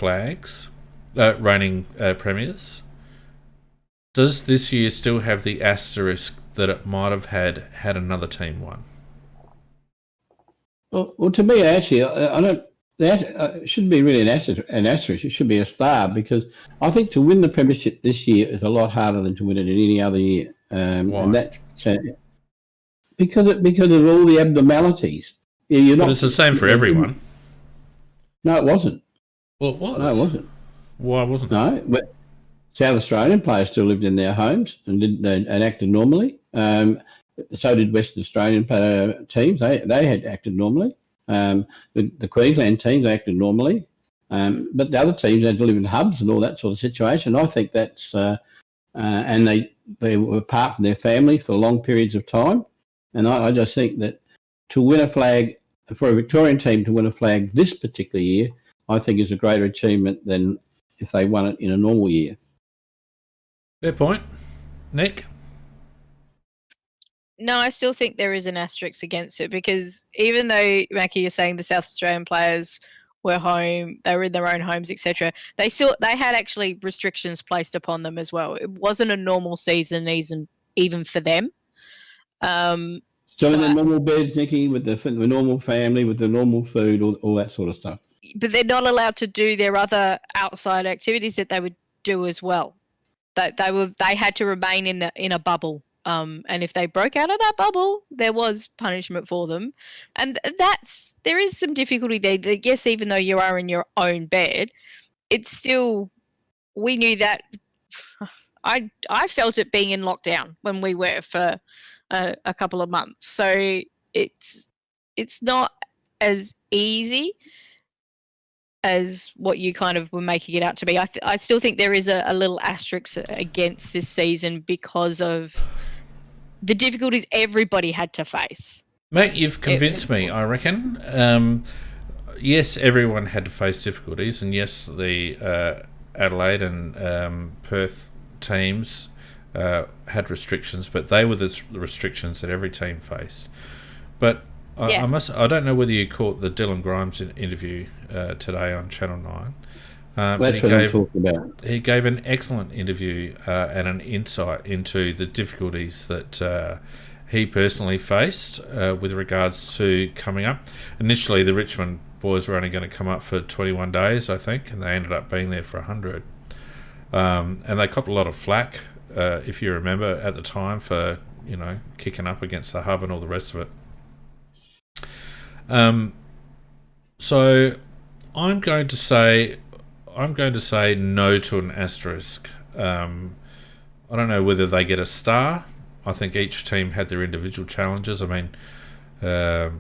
premiers, does this year still have the asterisk that it might have had another team won? Well, to me, actually, I don't. It shouldn't be really an asterisk. It should be a star, because I think to win the premiership this year is a lot harder than to win it in any other year. Why? And that's because of all the abnormalities. But it's the same for everyone. No, it wasn't. Well, it was. No, it wasn't. Why wasn't it? No, but South Australian players still lived in their homes and acted normally. So did Western Australian teams. They had acted normally. The Queensland teams acted normally. But the other teams had to live in hubs and all that sort of situation. I think that's... and they were apart from their family for long periods of time. And I just think that to win a flag, for a Victorian team to win a flag this particular year, I think is a greater achievement than if they won it in a normal year. Fair point. Nick? No, I still think there is an asterisk against it, because even though, Mackie, you're saying the South Australian players were home, they were in their own homes, etc., they had actually restrictions placed upon them as well. It wasn't a normal season even for them. So in the normal beds, Nikki, with the normal family, with the normal food, all that sort of stuff. But they're not allowed to do their other outside activities that they would do as well. They had to remain in a bubble. And if they broke out of that bubble, there was punishment for them. And there is some difficulty there. Yes, even though you are in your own bed, it's still, we knew that. I felt it being in lockdown when we were for a couple of months. So it's not as easy as what you kind of were making it out to be. I still think there is a little asterisk against this season because of the difficulties everybody had to face. Mate, you've convinced me, I reckon. Yes, everyone had to face difficulties, and yes, the Adelaide and Perth teams had restrictions, but they were the restrictions that every team faced. But I don't know whether you caught the Dylan Grimes interview today on Channel 9. That's what I'm talking about. He gave an excellent interview and an insight into the difficulties that he personally faced with regards to coming up. Initially, the Richmond boys were only going to come up for 21 days, I think, and they ended up being there for 100. And they copped a lot of flack, if you remember, at the time for, kicking up against the hub and all the rest of it. So I'm going to say no to an asterisk. I don't know whether they get a star. I think each team had their individual challenges. I mean, WA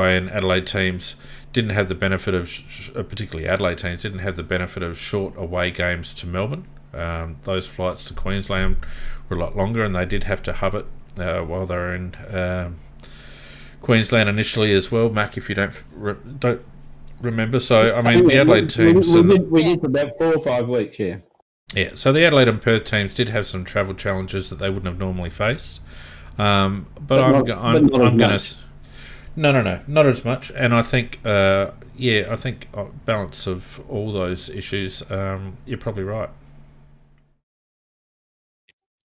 and Adelaide teams didn't have the benefit of, particularly Adelaide teams, didn't have the benefit of short away games to Melbourne. Those flights to Queensland were a lot longer, and they did have to hub it while they were in Queensland initially as well. Mac, if you don't remember. So, I mean, the Adelaide teams... We did for about 4 or 5 weeks, yeah. Yeah, so the Adelaide and Perth teams did have some travel challenges that they wouldn't have normally faced. But I'm going to... No, not as much. And I think, I think balance of all those issues, you're probably right.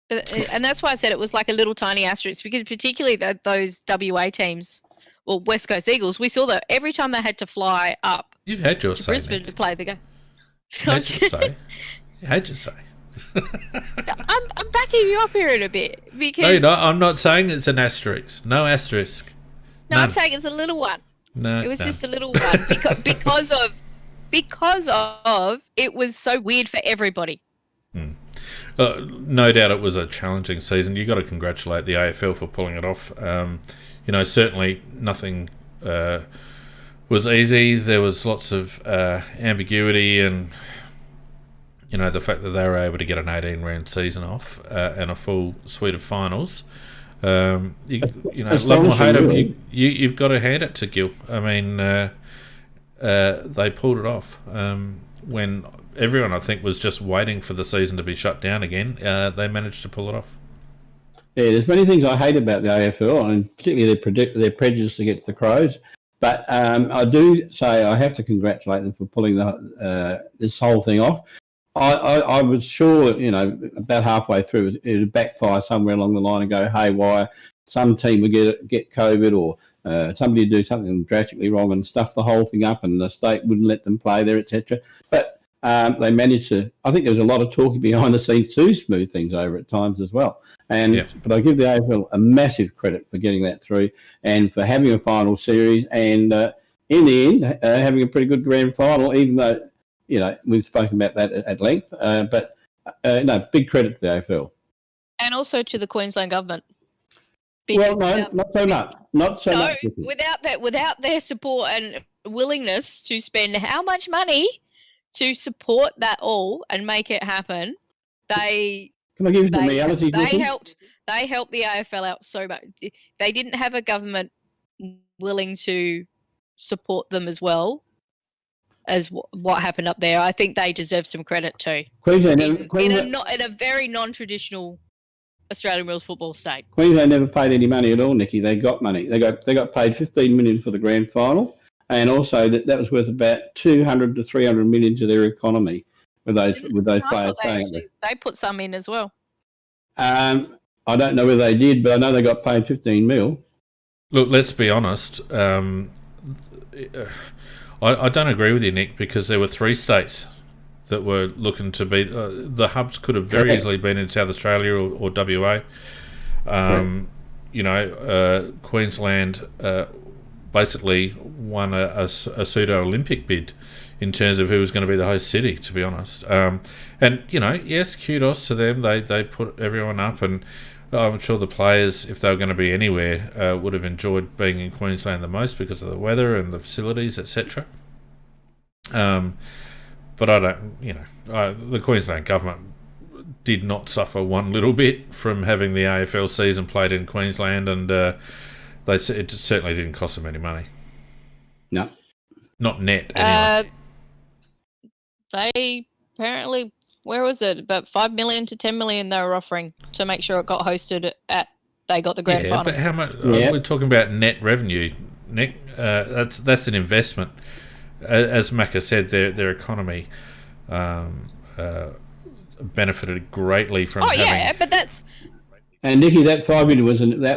And that's why I said it was like a little tiny asterisk, because particularly those WA teams, well, West Coast Eagles, we saw that every time they had to fly up You've had your to say, Brisbane Nick. to play the game. You had your say. You had your say. I'm backing you up here in a bit, because... No, you're not. I'm not saying it's an asterisk. No asterisk. No, None. I'm saying it's a little one. No, it was just a little one because of it was so weird for everybody. No doubt it was a challenging season. You've got to congratulate the AFL for pulling it off. Certainly nothing was easy. There was lots of ambiguity, and the fact that they were able to get an 18-round season off and a full suite of finals Love him or hate him, you've got to hand it to Gill. I mean, they pulled it off when everyone, I think, was just waiting for the season to be shut down again. They managed to pull it off. Yeah, there's many things I hate about the AFL, and particularly their prejudice against the Crows. But I do say I have to congratulate them for pulling this whole thing off. I was sure, about halfway through, it would backfire somewhere along the line and go haywire. Some team would get COVID, or somebody would do something drastically wrong and stuff the whole thing up, and the state wouldn't let them play there, etc. But they managed to. I think there was a lot of talking behind the scenes to smooth things over at times as well. But I give the AFL a massive credit for getting that through and for having a final series, and in the end, having a pretty good grand final, even though, we've spoken about that at length. But big credit to the AFL. And also to the Queensland government. Well, no, not so much. Not so much. Without their support and willingness to spend how much money to support that all and make it happen, Can I give you the reality? They helped the AFL out so much. They didn't have a government willing to support them as well as what happened up there. I think they deserve some credit too. Queensland in a very non-traditional Australian rules football state. Queensland never paid any money at all, Nikki. They got money. They got paid $15 million for the grand final, and also that was worth about $200 to $300 million to their economy. With those players playing. They put some in as well. I don't know whether they did, but I know they got paid 15 mil. Look, let's be honest. I don't agree with you, Nick, because there were 3 states that were looking to be... the hubs could have very easily been in South Australia or WA. Queensland basically won a pseudo-Olympic bid in terms of who was going to be the host city, to be honest. Yes, kudos to them. They put everyone up, and I'm sure the players, if they were going to be anywhere, would have enjoyed being in Queensland the most because of the weather and the facilities, etc. But I don't, the Queensland government did not suffer one little bit from having the AFL season played in Queensland, and it certainly didn't cost them any money. No. Not net, anyway. They apparently, where was it? About $5 million to $10 million they were offering to make sure it got hosted at. They got the grand final. But how much? We're talking about net revenue, Nick. That's an investment. As Macca said, their economy benefited greatly from. But that's. And Nikki, that $5 million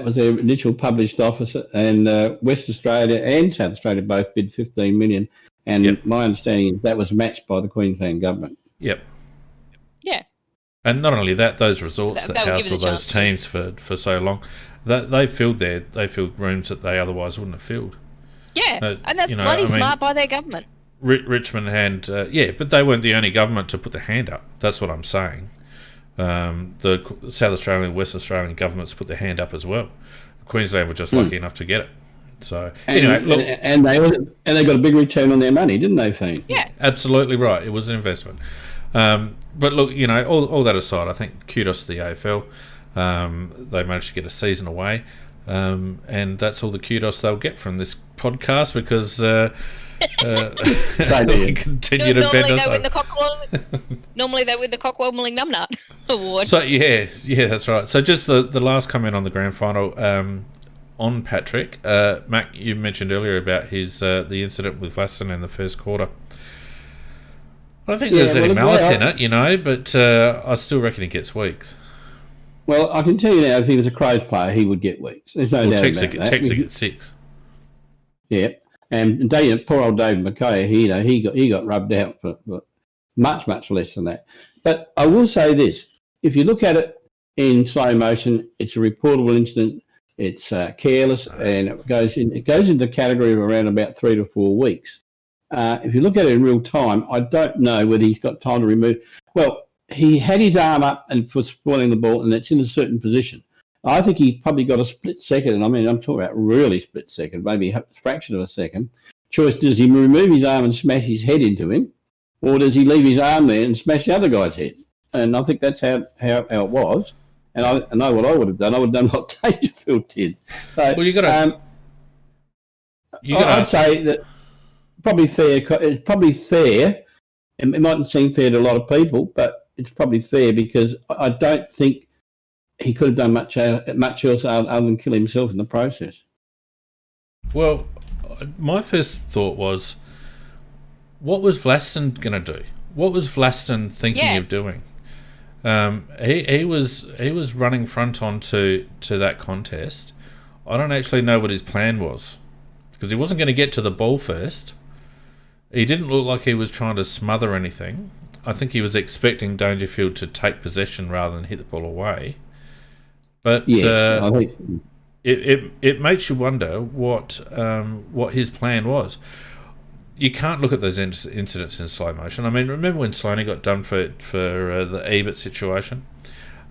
was their initial published offer, and West Australia and South Australia both bid $15 million. And my understanding is that was matched by the Queensland government. Yep. Yeah. And not only that, those resorts that housed all those teams for so long, they filled rooms that they otherwise wouldn't have filled. Yeah, and that's bloody smart by their government. Richmond had, but they weren't the only government to put their hand up. That's what I'm saying. The South Australian and West Australian governments put their hand up as well. Queensland were just lucky enough to get it. So anyway, look, and they got a big return on their money, didn't they, Fane? Yeah, absolutely right. It was an investment. But look, all that aside, I think kudos to the AFL. They managed to get a season away, and that's all the kudos they'll get from this podcast because they continue to bend us. Normally they win the Cockwell-Milling Numbnut Award. So yeah, that's right. So just the last comment on the grand final. On Patrick, Mac, you mentioned earlier about his the incident with Glasson in the first quarter. I don't think there's any malice in it, but I still reckon he gets weeks. Well, I can tell you now, if he was a Crows player, he would get weeks. There's no doubt about that. Texas gets 6. Yeah, and poor old David McKay, he got rubbed out for much, much less than that. But I will say this: if you look at it in slow motion, it's a reportable incident. It's careless, and it goes into the category of around about 3 to 4 weeks. If you look at it in real time, I don't know whether he's got time to remove. Well, he had his arm up and for spoiling the ball, and it's in a certain position. I think he probably got a split second, and I mean, I'm talking about really split second, maybe a fraction of a second. Choice: does he remove his arm and smash his head into him, or does he leave his arm there and smash the other guy's head? And I think that's how it was. And I know what I would have done. I would have done what Dangerfield did. So, Well, you got to. I'd say that probably fair. It's probably fair. It mightn't seem fair to a lot of people, but it's probably fair because I don't think he could have done much else other than kill himself in the process. Well, my first thought was, what was Vlaston going to do? What was Vlaston thinking of doing? He was running front on to that contest. I don't actually know what his plan was, because he wasn't going to get to the ball first. He didn't look like he was trying to smother anything. I think he was expecting Dangerfield to take possession rather than hit the ball away. But yes, I think it makes you wonder what his plan was. You can't look at those incidents in slow motion. I mean, remember when Sloaney got done for the Ebert situation?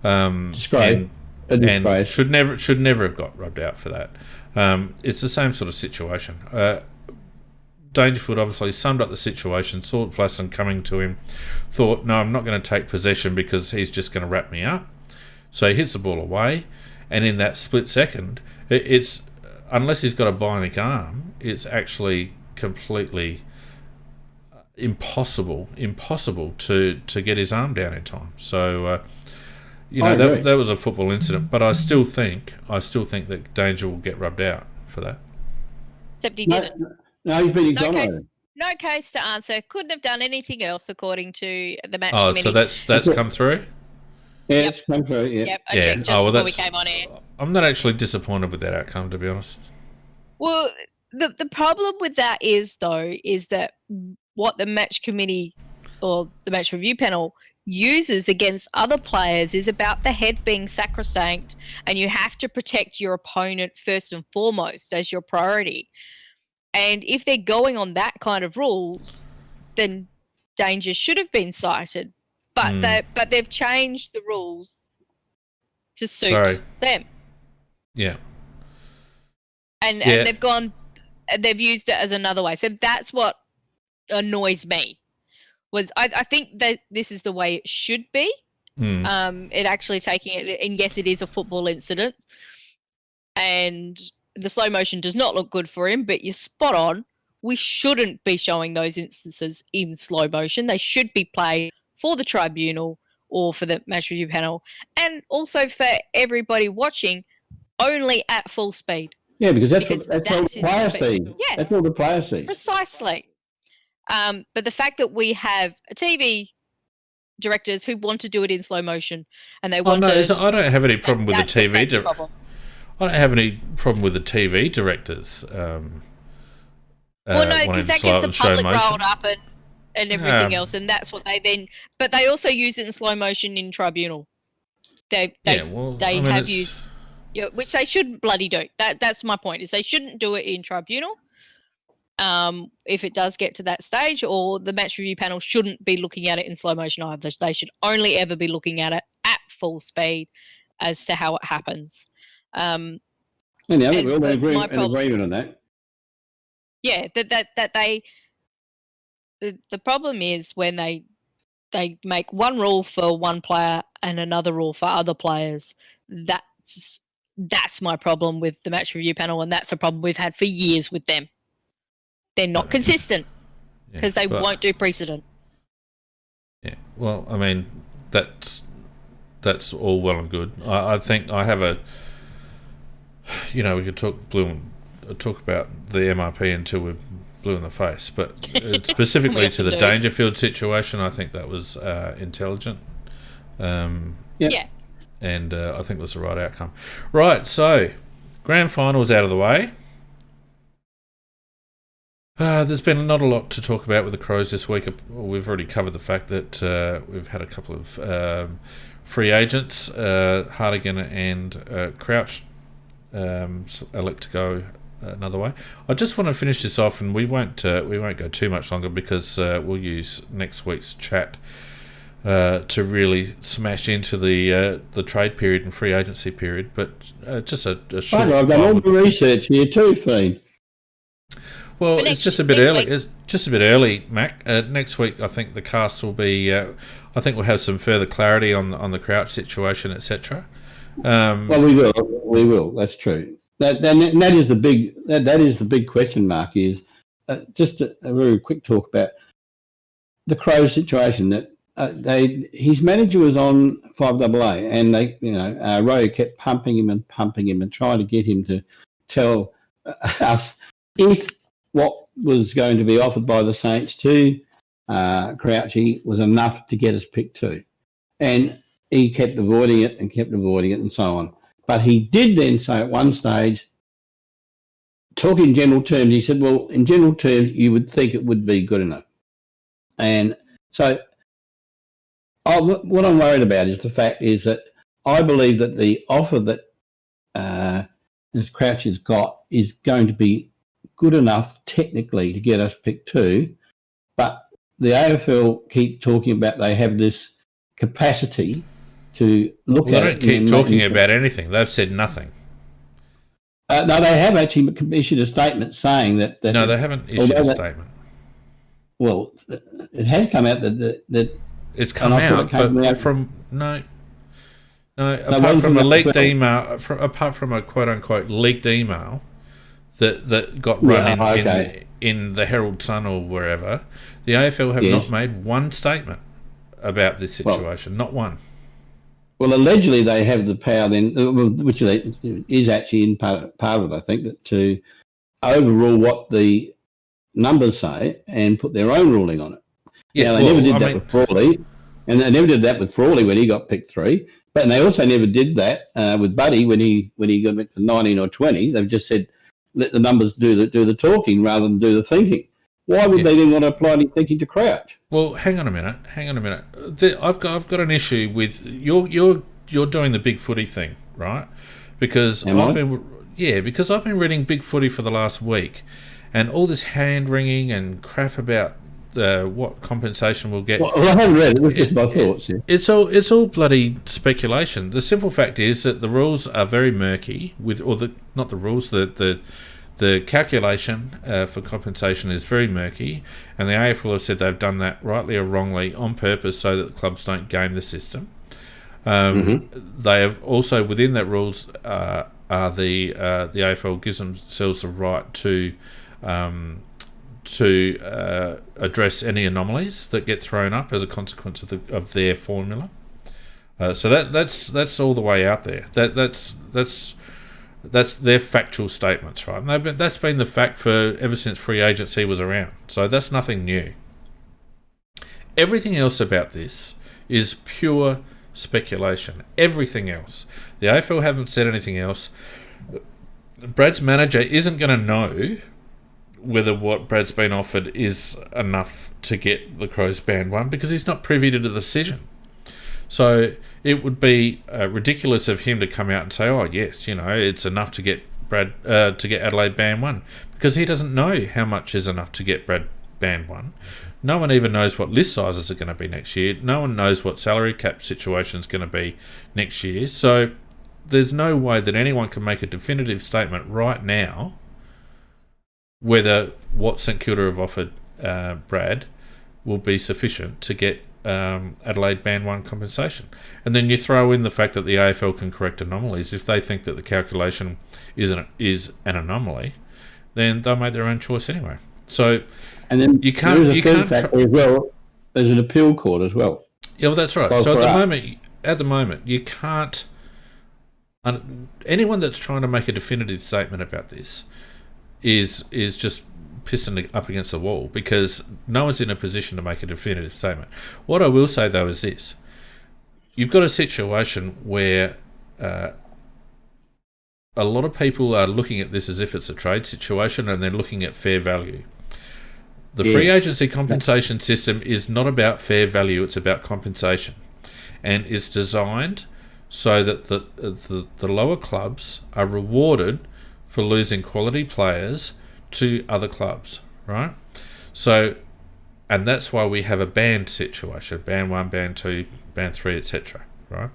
Disgrace. And should never have got rubbed out for that. It's the same sort of situation. Dangerfield obviously summed up the situation, saw Vlaston coming to him, thought, no, I'm not going to take possession because he's just going to wrap me up. So he hits the ball away, and in that split second, it's unless he's got a bionic arm, it's actually completely impossible to get his arm down in time. So that was a football incident, but I still think that Danger will get rubbed out for that. Except he didn't. No, he's been exonerated. No case to answer. Couldn't have done anything else according to the match committee. Oh, so that's come through? Yeah, it's come through, yeah. Yep, I checked just before we came on air. I'm not actually disappointed with that outcome, to be honest. Well, the problem with that is that what the match committee or the match review panel uses against other players is about the head being sacrosanct, and you have to protect your opponent first and foremost as your priority. And if they're going on that kind of rules, then Danger should have been cited. But they've changed the rules to suit them. Yeah. And they've used it as another way. So that's what annoys me. I think that this is the way it should be. It actually taking it, and yes, it is a football incident, and the slow motion does not look good for him, but you're spot on. We shouldn't be showing those instances in slow motion. They should be played for the tribunal or for the match review panel, and also for everybody watching, only at full speed. Yeah, because that's all the players see. Yeah, that's all the players see. Precisely. But the fact that we have TV directors who want to do it in slow motion, and they want to. I don't have any problem with the TV directors. I don't have any problem with the TV directors. Well, no, because that gets the public rolled up and everything else, and that's what they then. But they also use it in slow motion in tribunal. They have used, which they shouldn't bloody do. That's my point. Is they shouldn't do it in tribunal. If it does get to that stage, or the match review panel shouldn't be looking at it in slow motion either. They should only ever be looking at it at full speed as to how it happens. I think we're all in agreement on that. Yeah, that they. The problem is when they make one rule for one player and another rule for other players. That's my problem with the match review panel, and that's a problem we've had for years with them. They're not consistent because they won't do precedent. Yeah, well, I mean, that's all well and good. I think I have a. We could talk about the MRP until we're blue in the face, but specifically to the Dangerfield situation, I think that was intelligent. Yeah. And I think it was the right outcome. Right, so grand finals out of the way. There's been not a lot to talk about with the Crows this week. We've already covered the fact that we've had a couple of free agents, Hartigan and Crouch, elect to go another way. I just want to finish this off, and we won't go too much longer because we'll use next week's chat to really smash into the trade period and free agency period. But just a short. I've done all the research here too, Fiend. Well, it's just a bit early. It's just a bit early, Mac. Next week, I think the cast will be. I think we'll have some further clarity on the Crouch situation, etc. Well, we will. We will. That's true. That is the big. That is the big question mark. Is just a very quick talk about the Crows situation. That his manager was on 5AA, and Rowe kept pumping him and trying to get him to tell us if what was going to be offered by the Saints to Crouchy was enough to get us picked 2, and he kept avoiding it and so on. But he did then say at one stage, talk in general terms, he said, well, in general terms, you would think it would be good enough. And so what I'm worried about is the fact is that I believe that the offer that as Crouch has got is going to be good enough technically to get us picked 2, but the AFL keep talking about they have this capacity to look at it. They don't keep talking about anything. They've said nothing. No, they have actually issued a statement saying that... No, they haven't issued a statement. Well, it has come out that it's come out, but from... No, apart from a leaked email, apart from a quote-unquote leaked email that got run in the Herald Sun or wherever, the AFL have not made one statement about this situation, not one. Well, allegedly they have the power then, which is actually in part of it, I think, that to overrule what the numbers say and put their own ruling on it. Yeah, they never did that with Frawley, and they never did that with Frawley when he got picked 3. But they also never did that with Buddy when he got picked for 19 or 20. They've just said let the numbers do the talking rather than do the thinking. Why would they then want to apply any thinking to Crouch? Well, hang on a minute. I've got an issue with you're doing the big footy thing, right? Because I've been reading big footy for the last week, and all this hand wringing and crap about what compensation we'll get. Well, I haven't read it. It was just my thoughts. Yeah. It's all bloody speculation. The simple fact is that the rules are very murky. The calculation for compensation is very murky, and the AFL have said they've done that rightly or wrongly on purpose so that the clubs don't game the system. They have also, within that rules, the AFL gives themselves the right to address any anomalies that get thrown up as a consequence of their formula. So that's all the way out there. That's their factual statements, right? And that's been the fact ever since free agency was around. So that's nothing new. Everything else about this is pure speculation. Everything else. The AFL haven't said anything else. Brad's manager isn't going to know whether what Brad's been offered is enough to get the Crows band 1 because he's not privy to the decision. So it would be ridiculous of him to come out and say, "Oh yes, it's enough to get Adelaide band 1," because he doesn't know how much is enough to get Brad band 1. No one even knows what list sizes are going to be next year. No one knows what salary cap situation is going to be next year. So there's no way that anyone can make a definitive statement right now whether what St Kilda have offered Brad will be sufficient to get Adelaide band 1 compensation. And then you throw in the fact that the AFL can correct anomalies. If they think that the calculation is an anomaly, then they'll make their own choice anyway. So, and then you can't. There's a third factor as well. There's an appeal court as well. Yeah, well, that's right. So at the moment, you can't. Anyone that's trying to make a definitive statement about this is just pissing up against the wall because no one's in a position to make a definitive statement. What I will say though is this: you've got a situation where a lot of people are looking at this as if it's a trade situation and they're looking at fair value. The free agency compensation system is not about fair value, it's about compensation, and it's designed so that the lower clubs are rewarded for losing quality players to other clubs, right? So, and that's why we have a band situation, band 1, band 2, band 3, etc., right?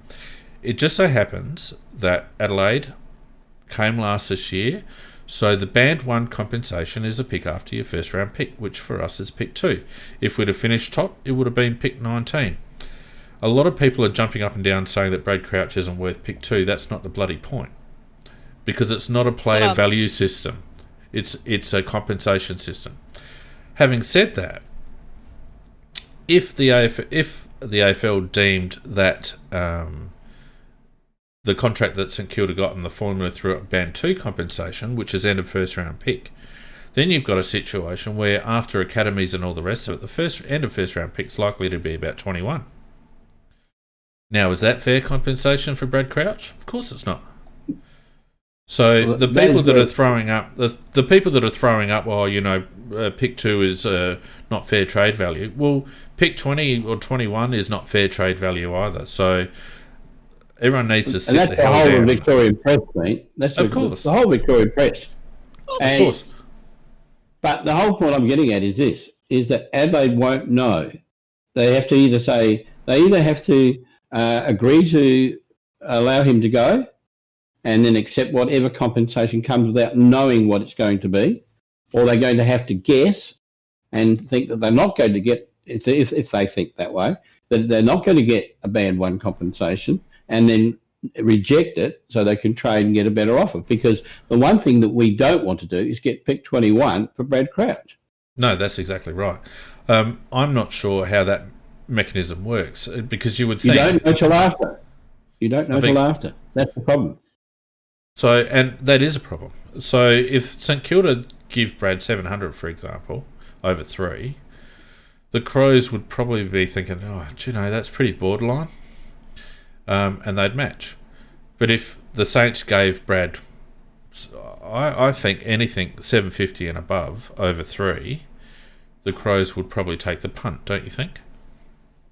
It just so happens that Adelaide came last this year, so the band 1 compensation is a pick after your first round pick, which for us is pick 2. If we'd have finished top, it would have been pick 19. a lot of people are jumping up and down saying that Brad Crouch isn't worth pick 2. That's not the bloody point, because it's not a player value system. It's a compensation system. Having said that, if the AFL deemed that the contract that St Kilda got in the formula through band 2 compensation, which is end of first round pick, then you've got a situation where after academies and all the rest of it, the end of first round pick is likely to be about 21. Now, is that fair compensation for Brad Crouch? Of course it's not. So the people that are throwing up, the people that are throwing up, pick 2 is not fair trade value. Well, pick 20 or 21 is not fair trade value either. So everyone needs to sit the hell down. That's the whole Victorian press, mate. Of course. The whole Victorian press. Of course. But the whole point I'm getting at is this, is that Adelaide won't know. They have to either have to agree to allow him to go and then accept whatever compensation comes without knowing what it's going to be, or they're going to have to guess and think that they're not going to get, if they think that way, that they're not going to get a band 1 compensation and then reject it so they can trade and get a better offer. Because the one thing that we don't want to do is get pick 21 for Brad Crouch. No, that's exactly right. I'm not sure how that mechanism works, because you would think... You don't know till after. That's the problem. So, and that is a problem. So if St Kilda give Brad 700, for example, over 3, the Crows would probably be thinking, that's pretty borderline. And they'd match. But if the Saints gave Brad, I think anything 750 and above over 3, the Crows would probably take the punt, don't you think?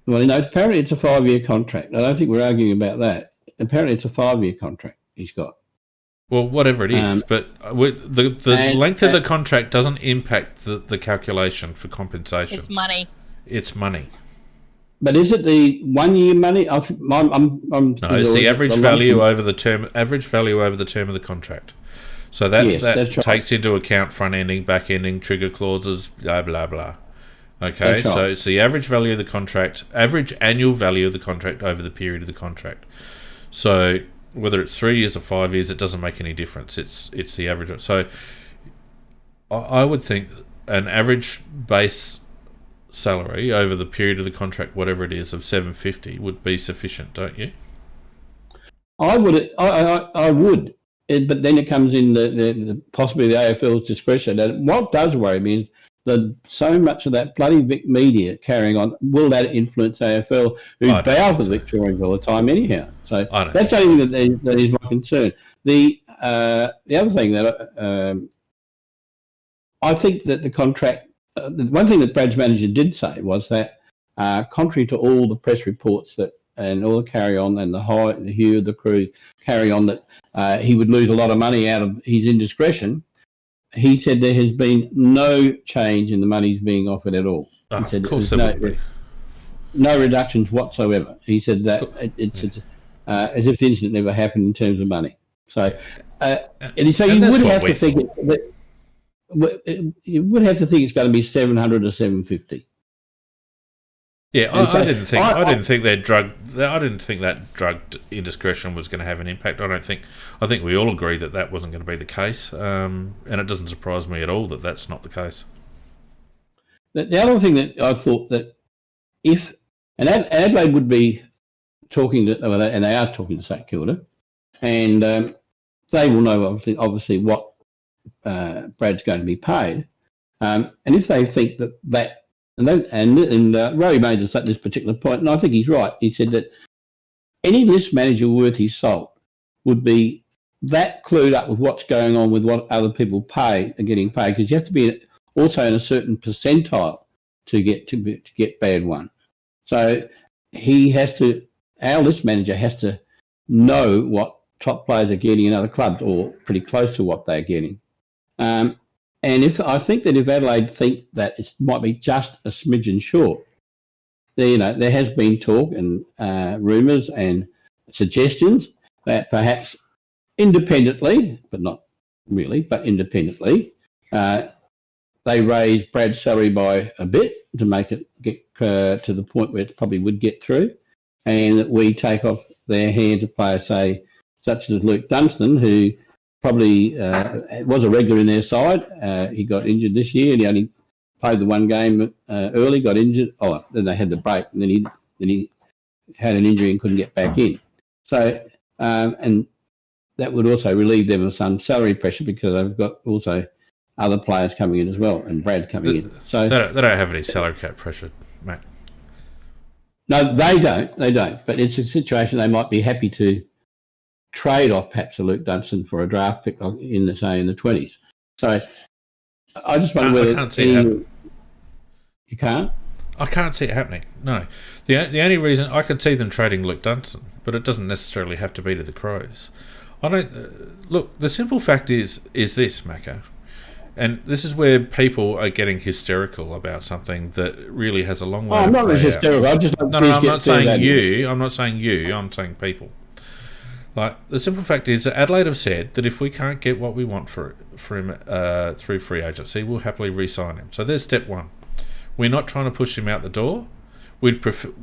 Well, apparently it's a 5-year contract. I don't think we're arguing about that. Apparently it's a 5-year contract he's got. Well, whatever it is, but the length of the contract doesn't impact the calculation for compensation. It's money. But is it the 1-year money? No, it's the average value over the term. Average value over the term of the contract. So that takes into account front ending, back ending, trigger clauses, blah blah blah. Okay, so it's the average value of the contract, average annual value of the contract over the period of the contract. So whether it's 3 years or 5 years, it doesn't make any difference. It's the average. So I would think an average base salary over the period of the contract, whatever it is, of 750 would be sufficient, don't you? I would, but then it comes in the possibly the AFL's discretion. And what does worry me is that so much of that bloody Vic media carrying on, will that influence AFL, who bow to Victorians all the time anyhow? So that's the only thing that is my concern. The other thing that I think that the contract, the one thing that Brad's manager did say was that, contrary to all the press reports and all the carry on and the Hugh, the crew carry on that he would lose a lot of money out of his indiscretion, he said there has been no change in the monies being offered at all. He said of course there would be. No reductions whatsoever. He said that it's as if the incident never happened in terms of money. So, you would have to think you would have to think it's going to be 700 or 750. Yeah, I didn't think that drug indiscretion was going to have an impact. I think we all agree that wasn't going to be the case, and it doesn't surprise me at all that that's not the case. The other thing that I thought that if Adelaide would be talking to, and they are talking to St Kilda, and they will know obviously what Brad's going to be paid, and if they think that. And Rory made this particular point, and I think he's right. He said that any list manager worth his salt would be that clued up with what's going on with what other people are getting paid, because you have to be also in a certain percentile to get band 1. So our list manager has to know what top players are getting in other clubs, or pretty close to what they're getting. And I think that if Adelaide think that it might be just a smidgen short, there has been talk and rumours and suggestions that perhaps independently, but not really, but independently, they raise Brad's salary by a bit to make it get to the point where it probably would get through. and that we take off their hands a player, say, such as Luke Dunstan, who probably was a regular in their side. He got injured this year, and he only played the one game early, got injured. Oh, then they had the break, and then he had an injury and couldn't get back in. So, and that would also relieve them of some salary pressure because they've got also other players coming in as well, and Brad coming in. So they don't have any salary cap pressure, mate. No, they don't. They don't. But it's a situation they might be happy to trade off perhaps a Luke Dunstan for a draft pick in the 20s. So I just wonder whether I can't see it happening. You can't? I can't see it happening. No, the only reason I could see them trading Luke Dunstan, but it doesn't necessarily have to be to the Crows. I don't look. The simple fact is this, Mako, and this is where people are getting hysterical about something that really has a long way. I'm not hysterical. I'm just I'm not saying you. I'm not saying you. I'm saying people. Like, the simple fact is that Adelaide have said that if we can't get what we want for him through free agency, we'll happily re-sign him. So there's step one. We're not trying to push him out the door. We'd prefer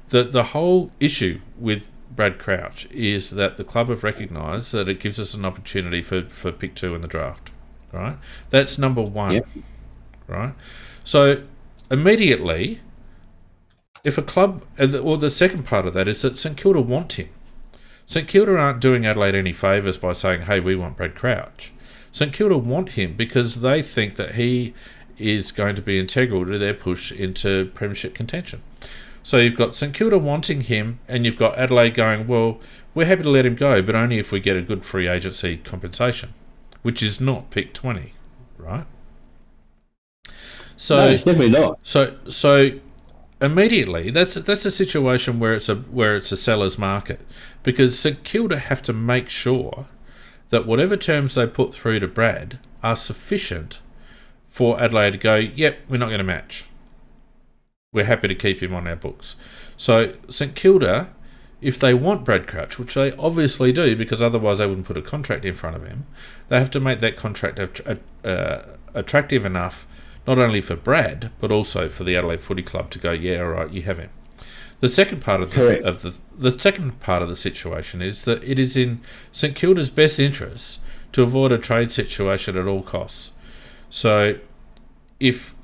the whole issue with Brad Crouch is that the club have recognised that it gives us an opportunity for pick 2 in the draft. Right? That's number one. Yep. Right? So immediately, if a club, or the second part of that is that St Kilda want him. St Kilda aren't doing Adelaide any favours by saying, hey, we want Brad Crouch. St Kilda want him because they think that he is going to be integral to their push into premiership contention. So you've got St Kilda wanting him, and you've got Adelaide going, well, we're happy to let him go, but only if we get a good free agency compensation, which is not pick 20, right? So, no, it's definitely not. So immediately, that's a situation where it's a seller's market, because St Kilda have to make sure that whatever terms they put through to Brad are sufficient for Adelaide to go, yep, we're not going to match. We're happy to keep him on our books. So St Kilda, if they want Brad Crouch, which they obviously do, because otherwise they wouldn't put a contract in front of him, they have to make that contract attractive enough, not only for Brad, but also for the Adelaide Footy Club to go, yeah, all right, you have him. The second part of the second part of the situation is that it is in St Kilda's best interest to avoid a trade situation at all costs. So if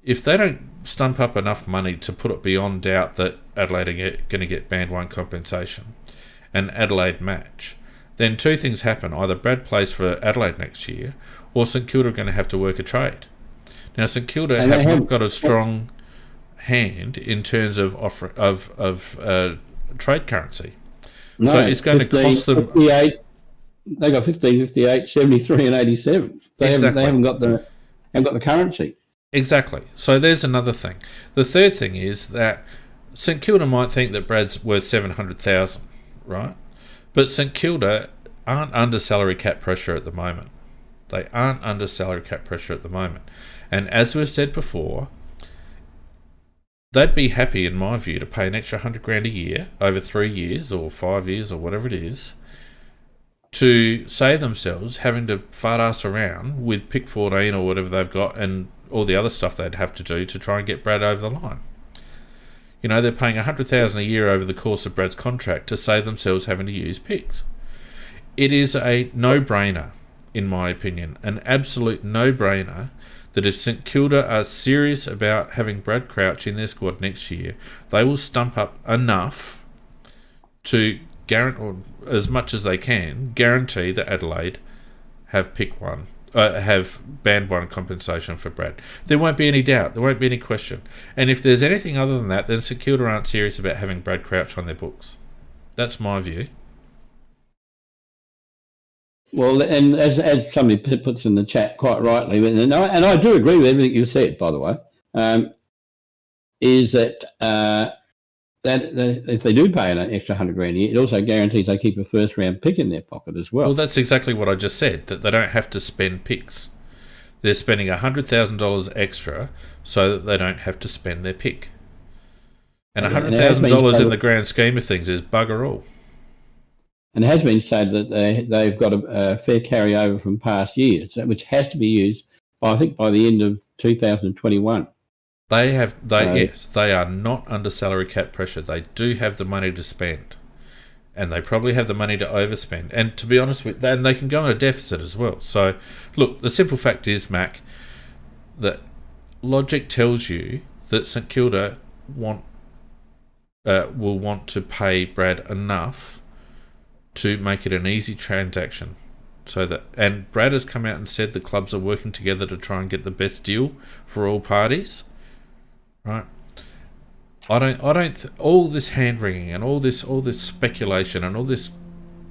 they don't stump up enough money to put it beyond doubt that Adelaide are going to get band 1 compensation and Adelaide match, then two things happen. Either Brad plays for Adelaide next year, or St Kilda are going to have to work a trade. Now, St Kilda have not got a strong hand in terms of trade currency. No, so it's going 15, to cost them... 58, they got 15, 58, 73 and 87. They haven't got the currency. Exactly. So there's another thing. The third thing is that St Kilda might think that Brad's worth 700,000, right? But St Kilda aren't under salary cap pressure at the moment. They aren't under salary cap pressure at the moment. And as we've said before, they'd be happy, in my view, to pay an extra $100,000 a year over 3 years or 5 years or whatever it is, to save themselves having to fart ass around with pick 14 or whatever they've got and all the other stuff they'd have to do to try and get Brad over the line. You know, they're paying $100,000 a year over the course of Brad's contract to save themselves having to use picks. It is a no-brainer, in my opinion, an absolute no-brainer, that if St Kilda are serious about having Brad Crouch in their squad next year, they will stump up enough to guarantee, or as much as they can, guarantee that Adelaide have pick 1. Have band 1 compensation for Brad. There won't be any doubt. There won't be any question. And if there's anything other than that, then St Kilda aren't serious about having Brad Crouch on their books. That's my view. Well, and as somebody puts in the chat quite rightly, and I do agree with everything you said, by the way, is that if they do pay an extra $100,000 a year, it also guarantees they keep a first-round pick in their pocket as well. Well, that's exactly what I just said, that they don't have to spend picks. They're spending $100,000 extra so that they don't have to spend their pick. And $100,000 in the grand scheme of things is bugger all. And it has been said that they've got a fair carryover from past years, which has to be used, by the end of 2021. They are not under salary cap pressure. They do have the money to spend, and they probably have the money to overspend. And to be honest with, and they can go on a deficit as well. So, look, the simple fact is, Mac, that logic tells you that St Kilda will want to pay Brad enough to make it an easy transaction. And Brad has come out and said the clubs are working together to try and get the best deal for all parties. Right? All this hand wringing and all this speculation and all this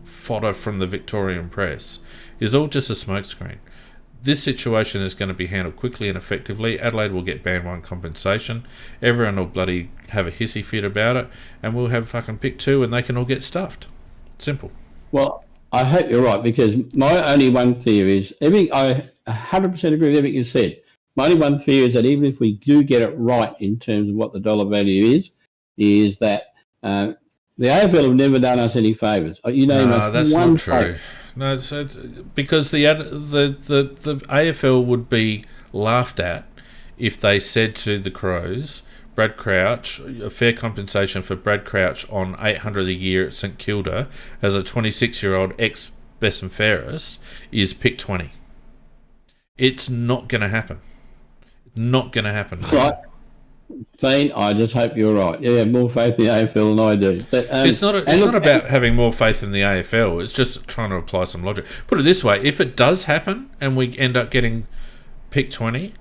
fodder from the Victorian press is all just a smokescreen. This situation is going to be handled quickly and effectively. Adelaide will get band 1 compensation. Everyone will bloody have a hissy fit about it, and we'll have fucking pick 2, and they can all get stuffed. Simple. Well, I hope you're right, because my only one fear is I 100% agree with everything you said. My only one fear is that even if we do get it right in terms of what the dollar value is that the AFL have never done us any favours. No, that's not true. No, it's because the AFL would be laughed at if they said to the Crows, Brad Crouch, a fair compensation for Brad Crouch on $800 a year at St Kilda as a 26-year-old ex-best and fairest is pick 20. It's not going to happen. Not going to happen. Right. Fine, I just hope you're right. You have more faith in the AFL than I do. But, it's not about having more faith in the AFL. It's just trying to apply some logic. Put it this way, if it does happen and we end up getting pick 20,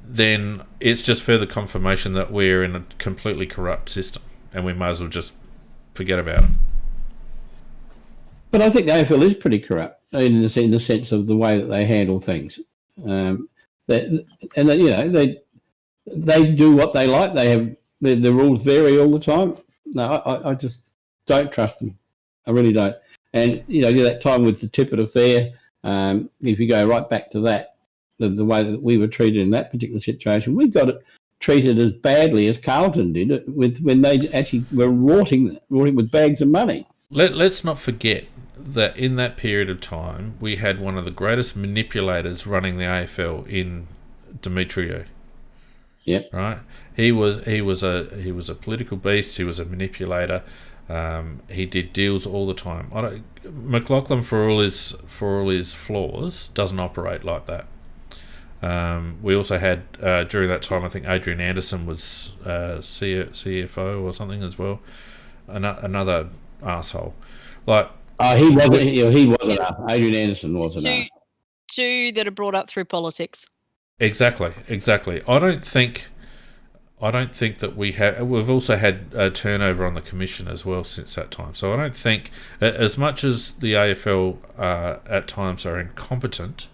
then it's just further confirmation that we're in a completely corrupt system and we may as well just forget about it. But I think the AFL is pretty corrupt in the sense of the way that they handle things. They do what they like. They have the rules vary all the time. No, I just don't trust them. I really don't. And that time with the Tippett affair, if you go right back to that, the way that we were treated in that particular situation, we got it treated as badly as Carlton did when they actually were rorting with bags of money. Let's not forget that in that period of time, we had one of the greatest manipulators running the AFL in Demetrio. Yep. Right. He was a political beast. He was a manipulator. He did deals all the time. McLaughlin, for all his flaws, doesn't operate like that. We also had during that time, I think Adrian Anderson was CFO or something as well. Another asshole. Like he wasn't. He wasn't. Adrian Anderson wasn't. Two that are brought up through politics. Exactly. I don't think that we have. We've also had turnover on the commission as well since that time. So I don't think, as much as the AFL at times are incompetent,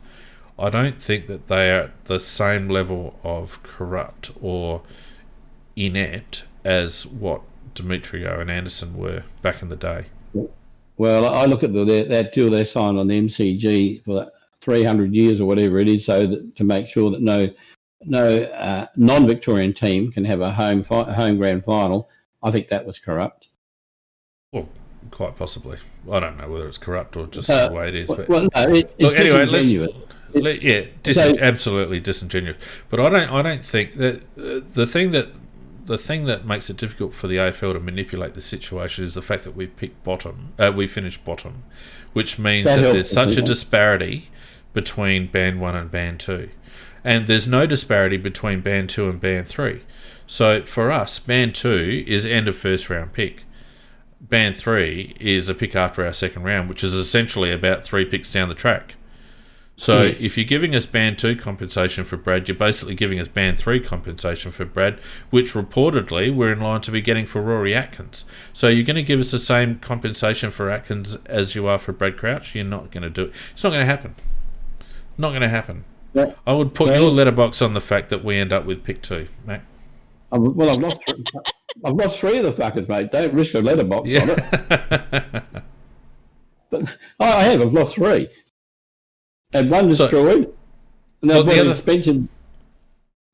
I don't think that they are at the same level of corrupt or inept as what Demetrio and Anderson were back in the day. Well, I look at that deal they signed on the MCG for 300 years or whatever it is, so that to make sure that no non-Victorian team can have a home grand final. I think that was corrupt. Well, quite possibly. I don't know whether it's corrupt or just the way it is. But no, it's look, anyway, absolutely disingenuous. But I don't think that the thing that makes it difficult for the AFL to manipulate the situation is the fact that we finished bottom, which means that there's such a disparity between band 1 and band 2, and there's no disparity between band 2 and band 3. So for us, band 2 is end of first round pick. Band 3 is a pick after our second round, which is essentially about 3 picks down the track. So if you're giving us band 2 compensation for Brad, you're basically giving us band 3 compensation for Brad, which reportedly we're in line to be getting for Rory Atkins. So you're going to give us the same compensation for Atkins as you are for Brad Crouch? You're not going to do it. It's not going to happen. Not going to happen. Yeah. I would put your letterbox on the fact that we end up with pick 2, Mac. Well, I've lost 3 of the fuckers, mate. Don't risk a letterbox on it. But I've lost 3. And one destroyed. And they bought an expensive.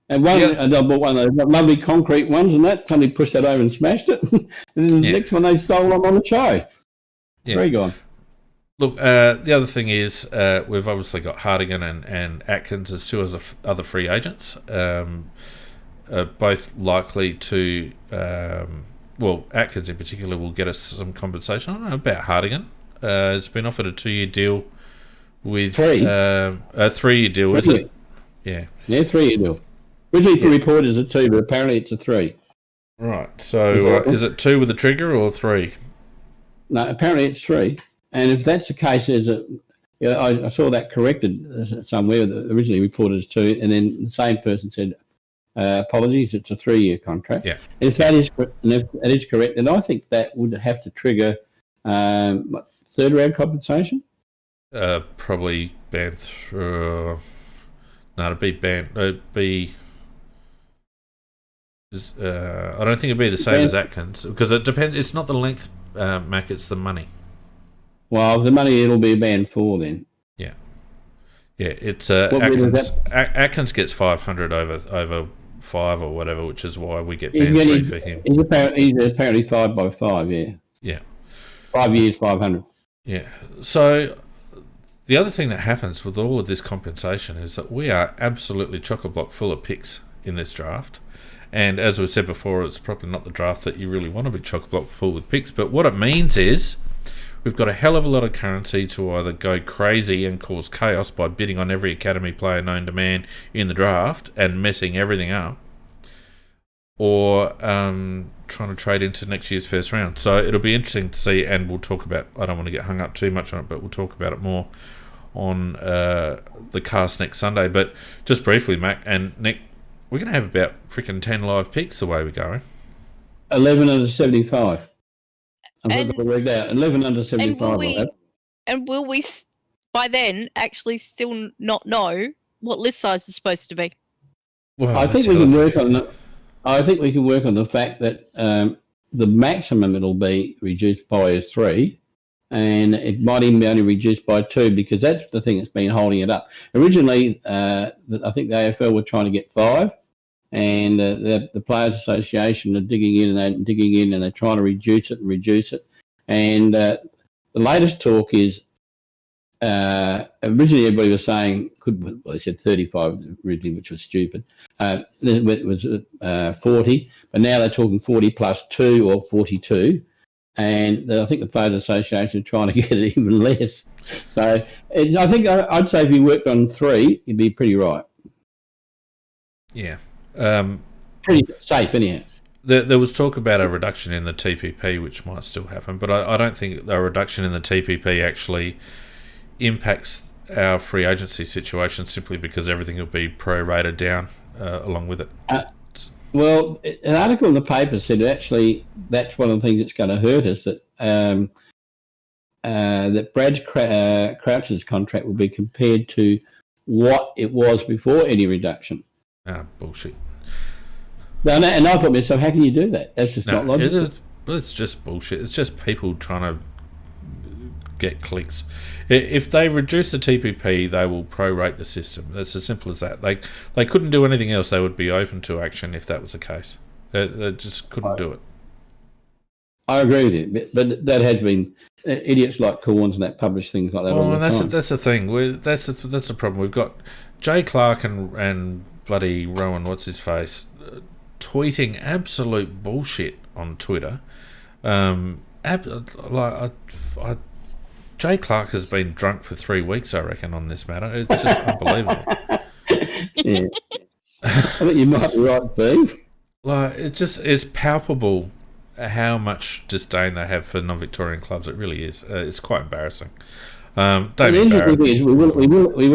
And I bought one of those lovely concrete ones, and that somebody pushed that over and smashed it. And then the next one they stole on the show. Yeah. Very gone. Look, the other thing is we've obviously got Hardigan and Atkins as 2 other free agents. are both likely to, Atkins in particular will get us some compensation. I don't know about Hardigan. It's been offered a 2-year deal with a 3-year deal, is it? Yeah. Yeah, 3-year deal. Originally reported as a 2, but apparently it's a 3. Right. So is it 2 with a trigger or 3? No, apparently it's 3. And if that's the case, I saw that corrected somewhere. Originally reported as 2, and then the same person said, apologies, it's a 3-year contract. Yeah. And if that is correct, then I think that would have to trigger third round compensation. Probably banned through. No, it'd be banned. It'd be. I don't think it'd be the same as Atkins because it depends. It's not the length, Mac. It's the money. Well, the money it'll be banned for then. Yeah. It's Atkins gets 500 over 5 or whatever, which is why we get banned 3 for him. He's apparently 5 by 5. Yeah. Yeah. 5 years, 500. Yeah. So the other thing that happens with all of this compensation is that we are absolutely chock-a-block full of picks in this draft. And as we said before, it's probably not the draft that you really want to be chock-a-block full with picks. But what it means is we've got a hell of a lot of currency to either go crazy and cause chaos by bidding on every academy player known to man in the draft and messing everything up, or trying to trade into next year's first round. So it'll be interesting to see, and we'll talk about, I don't want to get hung up too much on it, but we'll talk about it more on the cast next Sunday. But just briefly, Mac and Nick, we're going to have about freaking 10 live picks the way we're going. 11 under 75. I'm going to work out 11 under 75. And will we, by then, actually still not know what list size is supposed to be? Well, I think we can work on. I think we can work on the fact that the maximum it'll be reduced by is 3, and it might even be only reduced by 2 because that's the thing that's been holding it up. Originally, I think the AFL were trying to get 5, and the Players Association are digging in and they're trying to reduce it. And the latest talk is originally everybody was saying they said 35 originally, which was stupid. It was 40, but now they're talking 40 plus 2 or 42. And I think the Players Association are trying to get it even less. So I think I'd say if you worked on 3, you'd be pretty right. Yeah. Pretty safe anyhow. There was talk about a reduction in the TPP, which might still happen, but I don't think a reduction in the TPP actually impacts our free agency situation simply because everything will be prorated down along with it. Well, an article in the paper said actually that's one of the things that's going to hurt us, that that Brad Crouch's contract will be compared to what it was before any reduction. Bullshit. And I thought to myself, how can you do that? That's just not logical. It's just bullshit. It's just people trying to get clicks. If they reduce the TPP, they will prorate the system. That's as simple as that. They couldn't do anything else. They would be open to action if that was the case. They just couldn't do it. I agree with you, but that has been idiots like Corns and that publish things like that. Well, and that's the thing. That's the problem. We've got Jay Clark and bloody Rowan, what's his face, tweeting absolute bullshit on Twitter. Jay Clark has been drunk for 3 weeks, I reckon, on this matter. It's just unbelievable. Yeah. I think you might be right, Steve. It's palpable how much disdain they have for non-Victorian clubs. It really is. It's quite embarrassing. We will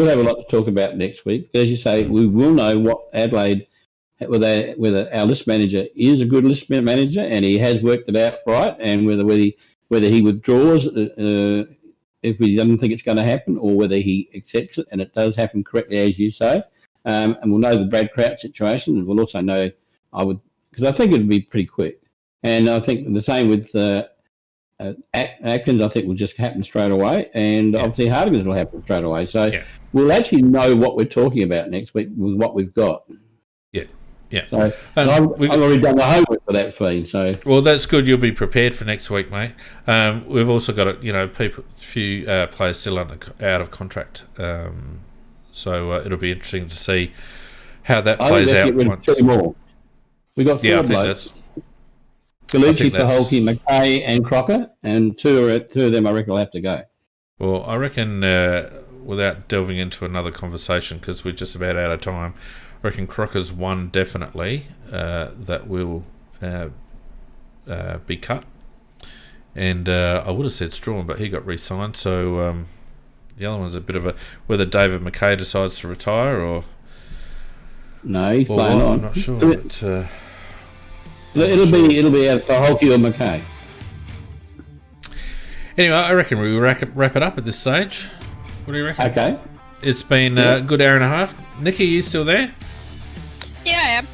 have a lot to talk about next week. As you say, we will know what Adelaide, whether our list manager is a good list manager and he has worked it out right, and whether he withdraws if he doesn't think it's going to happen, or whether he accepts it and it does happen correctly, as you say. And we'll know the Brad Crouch situation, and we'll also know, because I think it would be pretty quick. And I think the same with Atkins, I think will just happen straight away, and obviously Hardigan's will happen straight away. So we'll actually know what we're talking about next week with what we've got. Yeah. So I've already done the homework for that fee. So well, that's good. You'll be prepared for next week, mate. We've also got a few players still out of contract, so it'll be interesting to see how that plays out. Get rid of 2 more. We got 4 Yeah, I think blokes. that's. Galucci, Paholke, McKay, and Crocker, and two of them I reckon will have to go. Well, I reckon, without delving into another conversation, because we're just about out of time, I reckon Crocker's one definitely that will be cut. And I would have said Strawn, but he got re-signed, so the other one's a bit of a... Whether David McKay decides to retire or... No, he's playing on. I'm not sure, but... It'll be either Paholke or McKay. Anyway, I reckon we wrap it up at this stage. What do you reckon? Okay. It's been a good hour and a half. Nikki, are you still there? Yeah, I am.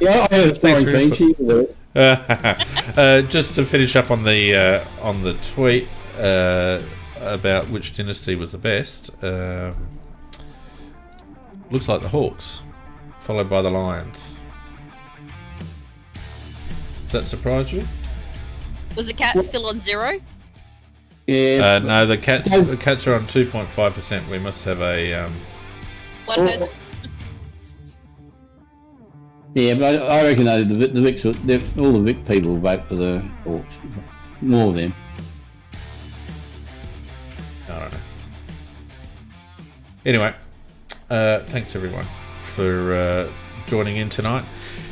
Yeah, I heard Thanks Florentine. for She just to finish up on the tweet about which dynasty was the best. Looks like the Hawks, followed by the Lions. Does that surprise you? Was the cat still on 0? Yeah. No, the cats are on 2.5%. We must have a One person. Yeah, but I reckon though the Vics, all the Vic people will vote for the Hawks. More of them. I don't know. Anyway, thanks everyone for joining in tonight.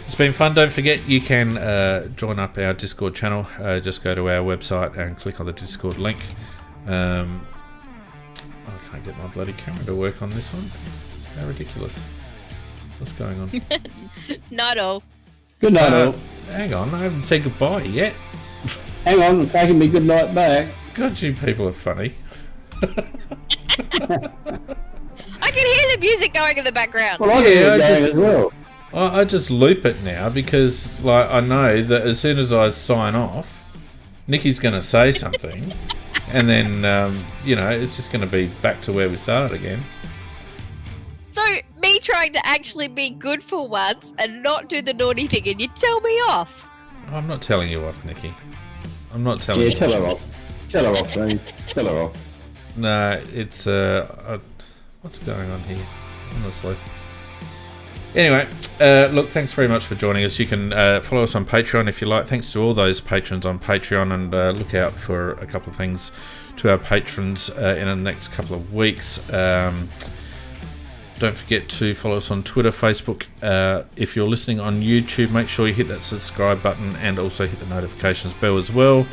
It's been fun. Don't forget you can join up our Discord channel. Just go to our website and click on the Discord link. I can't get my bloody camera to work on this one. It's how ridiculous. What's going on? Not all. Good night, all. Hang on, I haven't said goodbye yet. Hang on, I'm taking me good night back. God, you people are funny. I can hear the music going in the background. Well, I do it going as well. I just loop it now because, like, I know that as soon as I sign off, Nikki's going to say something, and then it's just going to be back to where we started again. So, me trying to actually be good for once and not do the naughty thing, and you tell me off. I'm not telling you off, Nikki. I'm not telling you. Yeah, tell her off. Tell her off, Ray. Tell her off. No, it's what's going on here? Honestly. Anyway, look, thanks very much for joining us. You can follow us on Patreon if you like. Thanks to all those patrons on Patreon, and look out for a couple of things to our patrons in the next couple of weeks. Don't forget to follow us on Twitter, Facebook. If you're listening on YouTube, make sure you hit that subscribe button and also hit the notifications bell as well.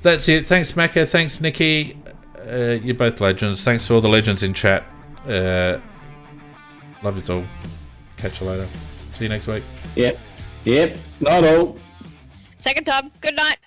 That's it. Thanks, Macca. Thanks, Nikki. You're both legends. Thanks to all the legends in chat. Love you all. Catch you later. See you next week. Yep. Night all. Second time. Good night.